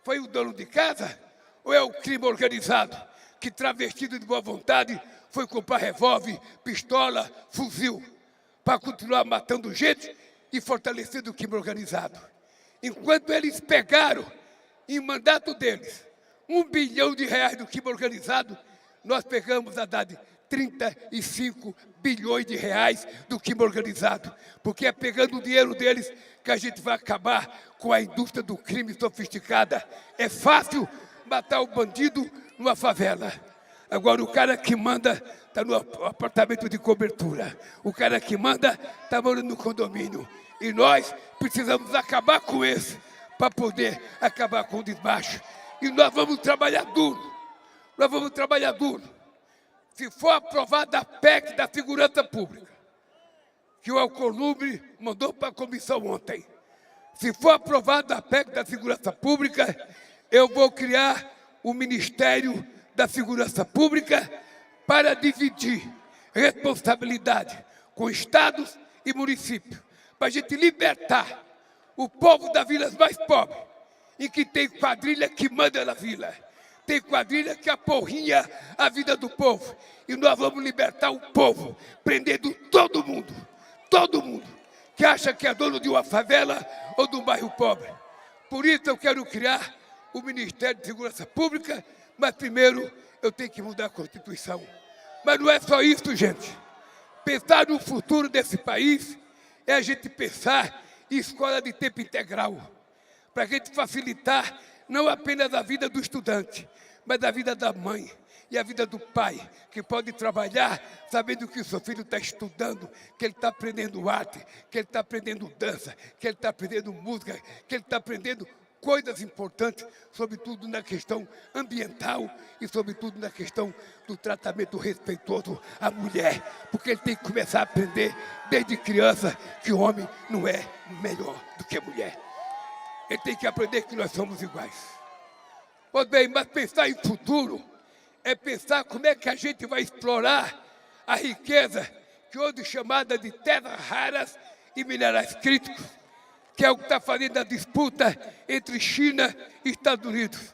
[SPEAKER 2] Foi o dono de casa? Ou é o crime organizado, que, travestido de boa vontade, foi comprar revólver, pistola, fuzil, para continuar matando gente e fortalecendo o crime organizado? Enquanto eles pegaram, em mandato deles, 1 bilhão de reais do crime organizado, nós pegamos a dar de 35 bilhões de reais do crime organizado, porque é pegando o dinheiro deles que a gente vai acabar com a indústria do crime sofisticada. É fácil matar o bandido numa favela. Agora, o cara que manda está no apartamento de cobertura. O cara que manda está morando no condomínio. E nós precisamos acabar com esse para poder acabar com o desbaixo. E nós vamos trabalhar duro. Nós vamos trabalhar duro. Se for aprovada a PEC da Segurança Pública, que o Alcolumbre mandou para a comissão ontem, se for aprovada a PEC da Segurança Pública, eu vou criar o Ministério da Segurança Pública para dividir responsabilidade com estados e municípios, para a gente libertar o povo das vilas mais pobres, em que tem quadrilha que manda na vila, tem quadrilha que aporrinha a vida do povo. E nós vamos libertar o povo, prendendo todo mundo que acha que é dono de uma favela ou de um bairro pobre. Por isso eu quero criar o Ministério de Segurança Pública, mas primeiro eu tenho que mudar a Constituição. Mas não é só isso, gente. Pensar no futuro desse país é a gente pensar em escola de tempo integral, para a gente facilitar não apenas a vida do estudante, mas a vida da mãe e a vida do pai, que pode trabalhar sabendo que o seu filho está estudando, que ele está aprendendo arte, que ele está aprendendo dança, que ele está aprendendo música, que ele está aprendendo coisas importantes, sobretudo na questão ambiental e sobretudo na questão do tratamento respeitoso à mulher, porque ele tem que começar a aprender desde criança que o homem não é melhor do que a mulher. Ele tem que aprender que nós somos iguais. Pois bem, mas pensar em futuro é pensar como é que a gente vai explorar a riqueza que hoje é chamada de terras raras e minerais críticos, que é o que está fazendo a disputa entre China e Estados Unidos.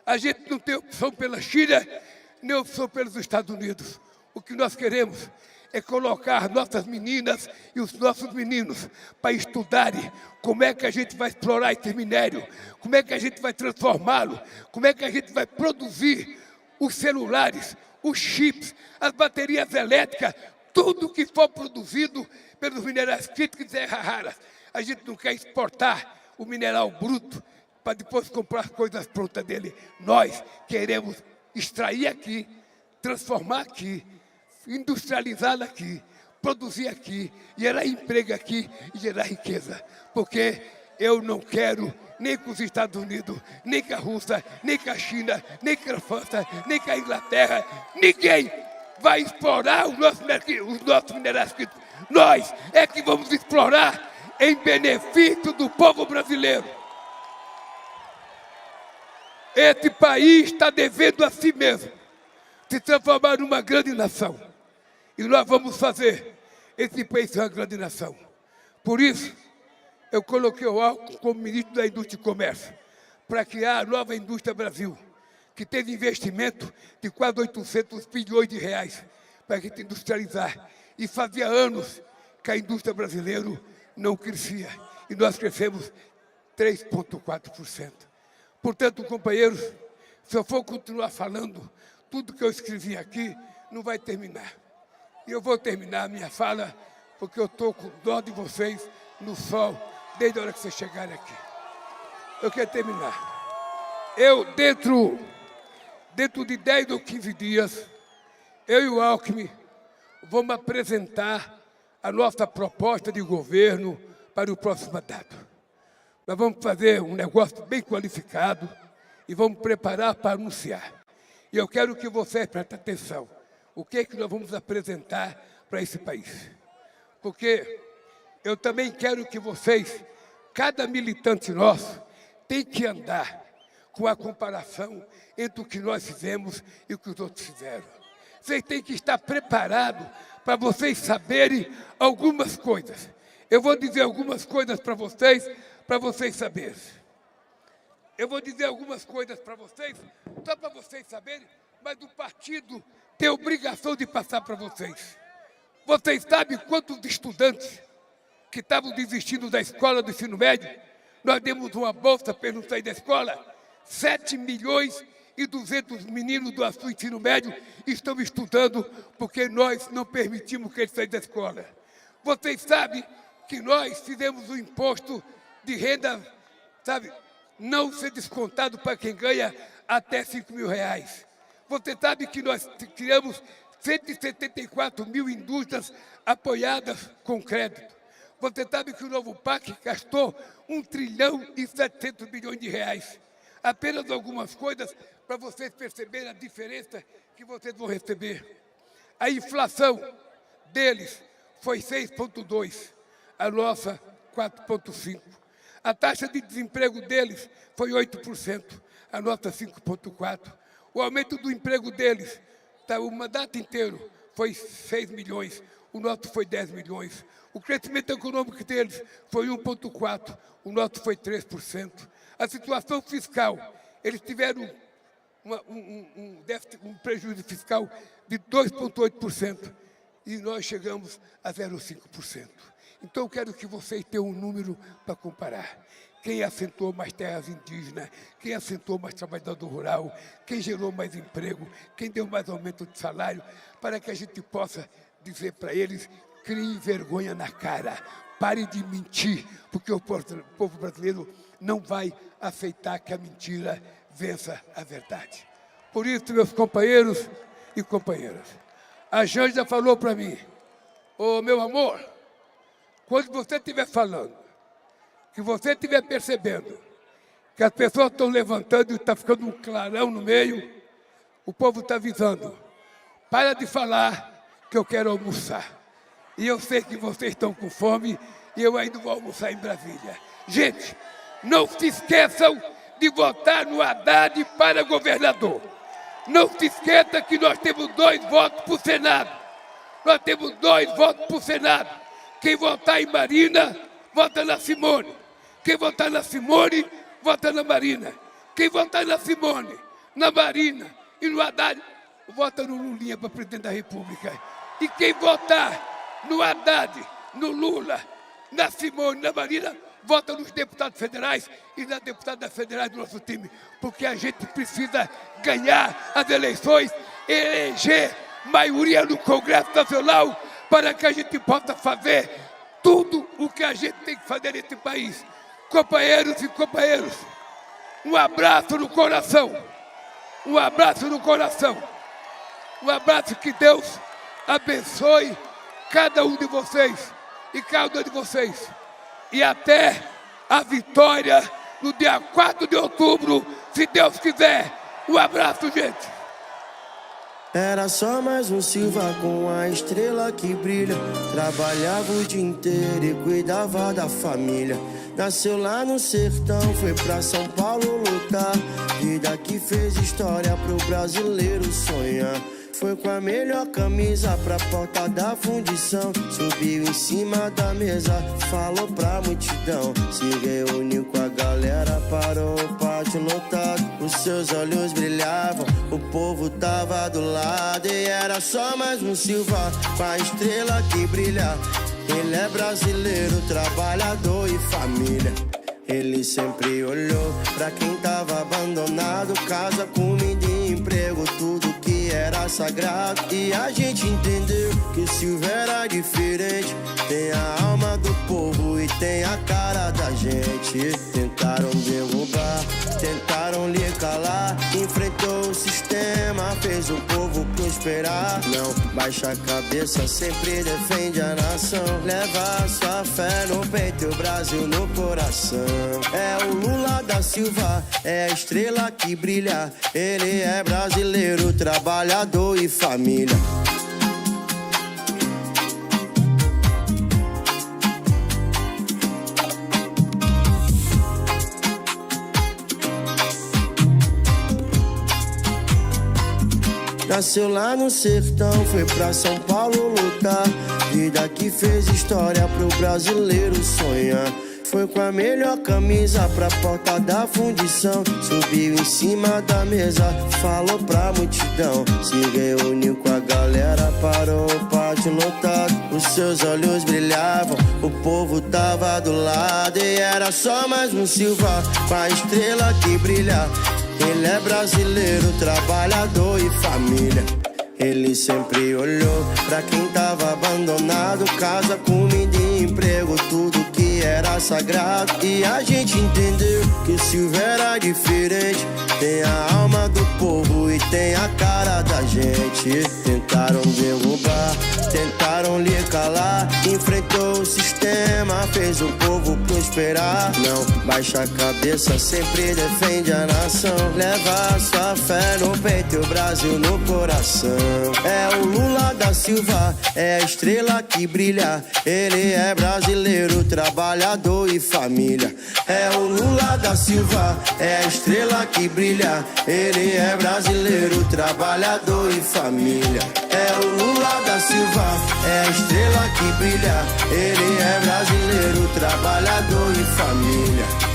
[SPEAKER 2] A gente não tem opção pela China, nem opção pelos Estados Unidos. O que nós queremos é colocar nossas meninas e os nossos meninos para estudarem como é que a gente vai explorar esse minério, como é que a gente vai transformá-lo, como é que a gente vai produzir os celulares, os chips, as baterias elétricas, tudo que for produzido pelos minerais críticos e terras raras. A gente não quer exportar o mineral bruto para depois comprar coisas prontas dele. Nós queremos extrair aqui, transformar aqui, industrializar aqui, produzir aqui, gerar emprego aqui e gerar riqueza. Porque eu não quero nem com os Estados Unidos, nem com a Rússia, nem com a China, nem com a França, nem com a Inglaterra. Ninguém vai explorar os nossos minerais críticos. Nós é que vamos explorar em benefício do povo brasileiro. Esse país está devendo a si mesmo se transformar numa grande nação. E nós vamos fazer esse país ser uma grande nação. Por isso, eu coloquei o Alckmin como ministro da Indústria e Comércio, para criar a nova indústria Brasil, que teve investimento de quase 800 bilhões de reais para a gente industrializar. E fazia anos que a indústria brasileira não crescia. E nós crescemos 3,4%. Portanto, companheiros, se eu for continuar falando, tudo que eu escrevi aqui não vai terminar. E eu vou terminar a minha fala, porque eu estou com dó de vocês no sol, desde a hora que vocês chegarem aqui. Eu quero terminar. Eu, dentro de 10 ou 15 dias, eu e o Alckmin vamos apresentar a nossa proposta de governo para o próximo mandato. Nós vamos fazer um negócio bem qualificado e vamos preparar para anunciar. E eu quero que vocês prestem atenção. O que é que nós vamos apresentar para esse país? Porque eu também quero que vocês, cada militante nosso, tem que andar com a comparação entre o que nós fizemos e o que os outros fizeram. Vocês têm que estar preparados para vocês saberem algumas coisas. Eu vou dizer algumas coisas para vocês saberem. Eu vou dizer algumas coisas para vocês, só para vocês saberem, mas o partido tem a obrigação de passar para vocês. Vocês sabem quantos estudantes que estavam desistindo da escola do ensino médio, nós demos uma bolsa para eles não saírem da escola? 7.200.000 meninos do ensino médio estão estudando porque nós não permitimos que eles saiam da escola. Vocês sabem que nós fizemos o imposto de renda, sabe, não ser descontado para quem ganha até R$5.000. Você sabe que nós criamos 174 mil indústrias apoiadas com crédito. Você sabe que o novo PAC gastou 1.700 bilhões. Apenas algumas coisas para vocês perceberem a diferença que vocês vão receber. A inflação deles foi 6,2%, a nossa 4,5%. A taxa de desemprego deles foi 8%, a nossa 5,4%. O aumento do emprego deles, o mandato inteiro, foi 6 milhões, o nosso foi 10 milhões. O crescimento econômico deles foi 1,4%, o nosso foi 3%. A situação fiscal, eles tiveram um prejuízo fiscal de 2,8% e nós chegamos a 0,5%. Então, eu quero que vocês tenham um número para comparar. Quem assentou mais terras indígenas, quem assentou mais trabalhador rural, quem gerou mais emprego, quem deu mais aumento de salário, para que a gente possa dizer para eles: criem vergonha na cara, parem de mentir, porque o povo brasileiro não vai aceitar que a mentira vença a verdade. Por isso, meus companheiros e companheiras, a Janja falou para mim: ô meu amor, quando você estiver falando, que você estiver percebendo que as pessoas estão levantando e está ficando um clarão no meio, o povo está avisando: para de falar que eu quero almoçar. E eu sei que vocês estão com fome e eu ainda vou almoçar em Brasília. Gente, não se esqueçam de votar no Haddad para governador. Não se esqueça que nós temos 2 votos para o Senado. Nós temos 2 votos para o Senado. Quem votar em Marina, vota na Simone. Quem votar na Simone, vota na Marina. Quem votar na Simone, na Marina e no Haddad, vota no Lulinha para presidente da República. E quem votar no Haddad, no Lula, na Simone, na Marina, vota nos deputados federais e nas deputadas federais do nosso time, porque a gente precisa ganhar as eleições, eleger maioria no Congresso Nacional para que a gente possa fazer tudo o que a gente tem que fazer nesse país. Companheiros e companheiras, um abraço no coração, um abraço no coração, um abraço, que Deus abençoe cada um de vocês e cada um de vocês. E até a vitória no dia 4 de outubro, se Deus quiser. Um abraço, gente.
[SPEAKER 24] Era só mais um Silva com a estrela que brilha. Trabalhava o dia inteiro e cuidava da família. Nasceu lá no sertão, foi pra São Paulo lutar. Vida que fez história pro brasileiro sonhar. Foi com a melhor camisa pra porta da fundição. Subiu em cima da mesa, falou pra multidão. Se reuniu com a galera, parou, pátio lotado, os seus olhos brilhavam, o povo tava do lado e era só mais um Silva com a estrela que brilha. Ele é brasileiro, trabalhador e família. Ele sempre olhou pra quem tava abandonado, casa, comida e emprego, tudo que era sagrado. E a gente entendeu que o Silva era diferente, tem a alma do povo e tem a cara da gente. Tentaram derrubar, tentaram lhe calar, enfrentou o sistema, fez o povo prosperar. Não baixa a cabeça, sempre defende a nação, leva a sua fé no peito e o Brasil no coração. É o Lula da Silva, é a estrela que brilha. Ele é brasileiro, trabalhador e família. Nasceu lá no sertão, foi pra São Paulo lutar. Vida que fez história pro brasileiro sonhar. Foi com a melhor camisa pra porta da fundição, subiu em cima da mesa, falou pra multidão, se reuniu com a galera, parou o pátio lotado, os seus olhos brilhavam, o povo tava do lado e era só mais um Silva com a estrela que brilha. Ele é brasileiro, trabalhador e família. Ele sempre olhou pra quem tava abandonado, casa, comida e emprego, tudo que era sagrado. E a gente entendeu que o Silva era diferente, tem a alma do povo e tem a cara da gente. Tentaram derrubar, tentaram lhe calar, enfrentou o sistema, fez o povo prosperar. Não baixa a cabeça, sempre defende a nação, leva a sua fé no peito e o Brasil no coração. É o Lula da Silva, é a estrela que brilha. Ele é brasileiro, trabalhador e família. É o Lula da Silva, é a estrela que brilha. Ele é brasileiro, trabalhador e família. É o Lula da Silva, é a estrela que brilha. Ele é brasileiro, trabalhador e família.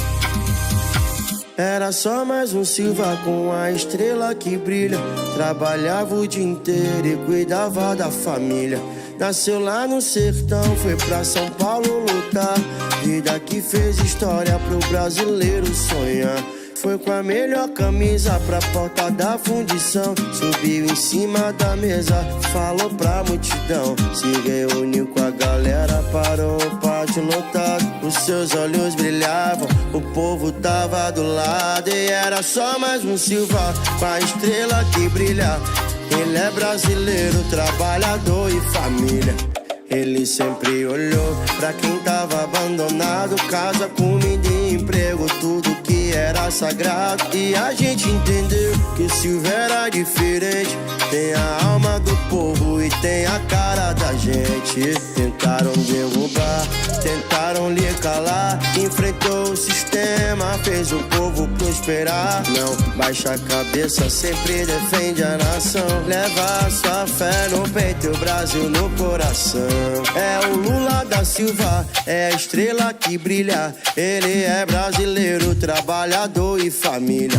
[SPEAKER 24] Era só mais um Silva com a estrela que brilha. Trabalhava o dia inteiro e cuidava da família. Nasceu lá no sertão, foi pra São Paulo lutar. Vida que fez história pro brasileiro sonhar. Foi com a melhor camisa pra porta da fundição, subiu em cima da mesa, falou pra multidão, se reuniu com a galera, parou o pátio lotado, os seus olhos brilhavam, o povo tava do lado e era só mais um Silva com a estrela que brilha. Ele é brasileiro, trabalhador e família. Ele sempre olhou pra quem tava abandonado, casa, comida e emprego, tudo que era sagrado. E a gente entendeu que o Silva era diferente, tem a alma do povo e tem a cara da gente. Tentaram derrubar, tentaram lhe calar, enfrentou o sistema, fez o povo prosperar. Não baixa a cabeça, sempre defende a nação, leva a sua fé no peito e o Brasil no coração. É o Lula da Silva, é a estrela que brilha. Ele é brasileiro, trabalhador e família.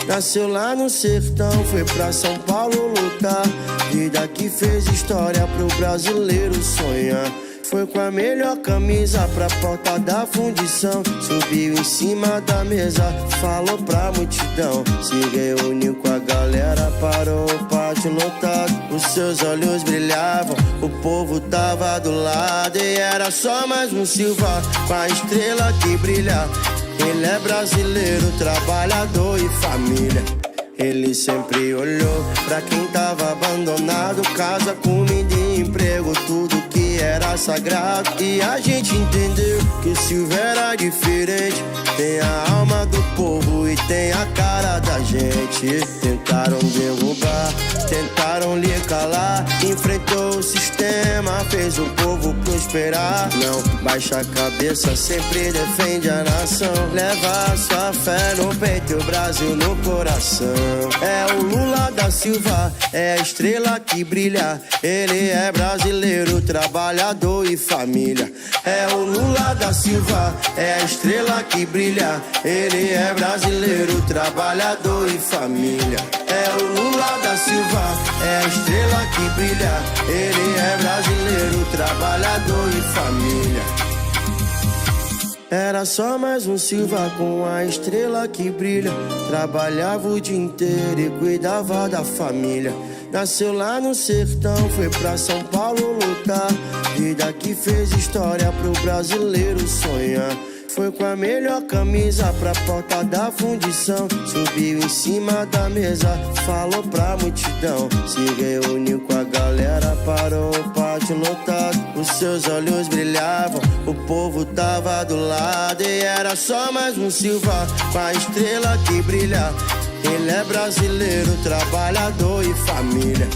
[SPEAKER 24] Nasceu lá no sertão, foi pra São Paulo lutar. Vida que fez história pro brasileiro sonhar. Foi com a melhor camisa pra porta da fundição, subiu em cima da mesa, falou pra multidão, se reuniu com a galera, parou o pátio lotado, os seus olhos brilhavam, o povo tava do lado e era só mais um Silva com a estrela que brilha. Ele é brasileiro, trabalhador e família. Ele sempre olhou pra quem tava abandonado, casa, comida e emprego, tudo que era sagrado. E a gente entendeu que o Silva era diferente, tem a alma do povo e tem a cara da gente. Tentaram derrubar, tentaram lhe calar, enfrentou o sistema, fez o povo prosperar. Não baixa a cabeça, sempre defende a nação. Leva a sua fé no peito e o Brasil no coração. É o Lula da Silva, é a estrela que brilha. Ele é brasileiro, trabalhador e família. É o Lula da Silva, é a estrela que brilha. Ele é brasileiro, trabalhador e família. É o Lula da Silva, é a estrela que brilha. Ele é brasileiro, trabalhador e família. Era só mais um Silva com a estrela que brilha. Trabalhava o dia inteiro e cuidava da família. Nasceu lá no sertão, foi pra São Paulo lutar. Vida que fez história pro brasileiro sonhar. Foi com a melhor camisa pra porta da fundição. Subiu em cima da mesa, falou pra multidão. Se reuniu com a galera, parou o pátio lotado. Os seus olhos brilhavam, o povo tava do lado. E era só mais um Silva, com a estrela que brilha. Ele é brasileiro, trabalhador e família.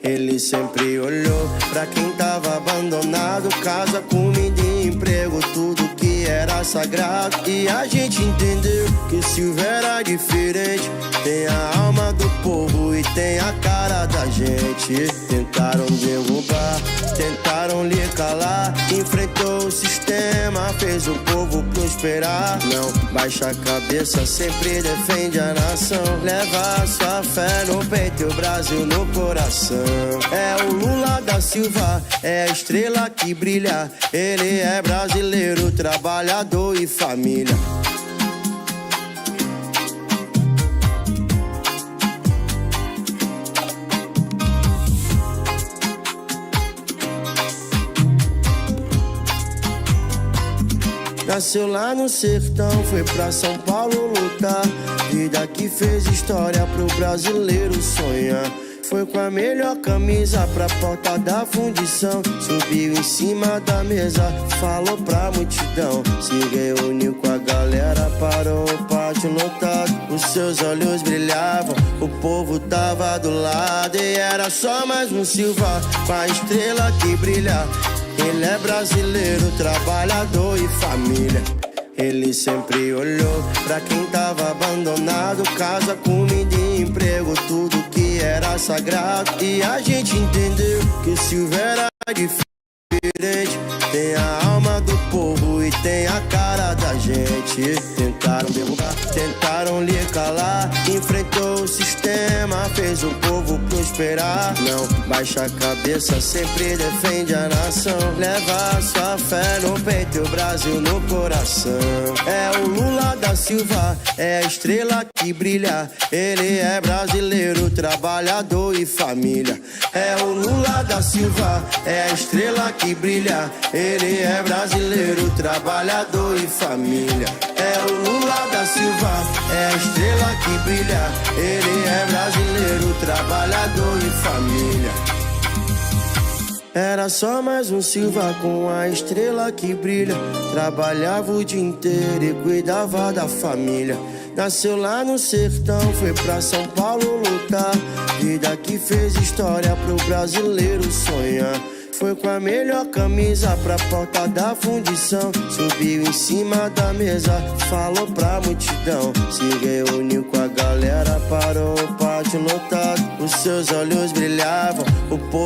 [SPEAKER 24] Ele sempre olhou pra quem tava abandonado. Casa, comida e emprego, tudo que era sagrado. E a gente entendeu que o Silva era diferente. Tem a alma do povo e tem a cara da gente. Tentaram derrubar, tentaram lhe calar. Enfrentou o sistema, fez o povo prosperar. Não baixa a cabeça, sempre defende a nação. Leva a sua fé no peito e o Brasil no coração. É o Lula da Silva, é a estrela que brilha. Ele é brasileiro, trabalhador e família. Nasceu lá no sertão, foi pra São Paulo lutar. Vida que fez história pro brasileiro sonhar. Foi com a melhor camisa pra porta da fundição. Subiu em cima da mesa, falou pra multidão. Se reuniu com a galera, parou o pátio lotado. Os seus olhos brilhavam, o povo tava do lado. E era só mais um Silva, com a estrela que brilha. Ele é brasileiro, trabalhador e família. Ele sempre olhou pra quem tava abandonado. Casa, comida e emprego, tudo que era sagrado. E a gente entendeu que o Silva era diferente. Tem a alma do povo e tem a cara da gente. Tentaram derrubar, tentaram lhe calar. Enfrentou o sistema, fez o povo prosperar. Não baixa a cabeça, sempre defende a nação. Leva a sua fé no peito e o Brasil no coração. É o Lula da Silva, é a estrela que brilha. Ele é brasileiro, trabalhador e família. É o Lula da Silva, é a estrela que brilha. Ele é brasileiro, trabalhador e família. É o Lula da Silva, é a estrela que brilha. Ele é brasileiro, trabalhador e família. Era só mais um Silva com a estrela que brilha. Trabalhava o dia inteiro e cuidava da família. Nasceu lá no sertão, foi pra São Paulo lutar. Vida que fez história pro brasileiro sonhar. Foi com a melhor camisa pra porta da fundição. Subiu em cima da mesa, falou pra multidão. Se reuniu com a galera, parou o pátio lotado. Os seus olhos brilhavam, o povo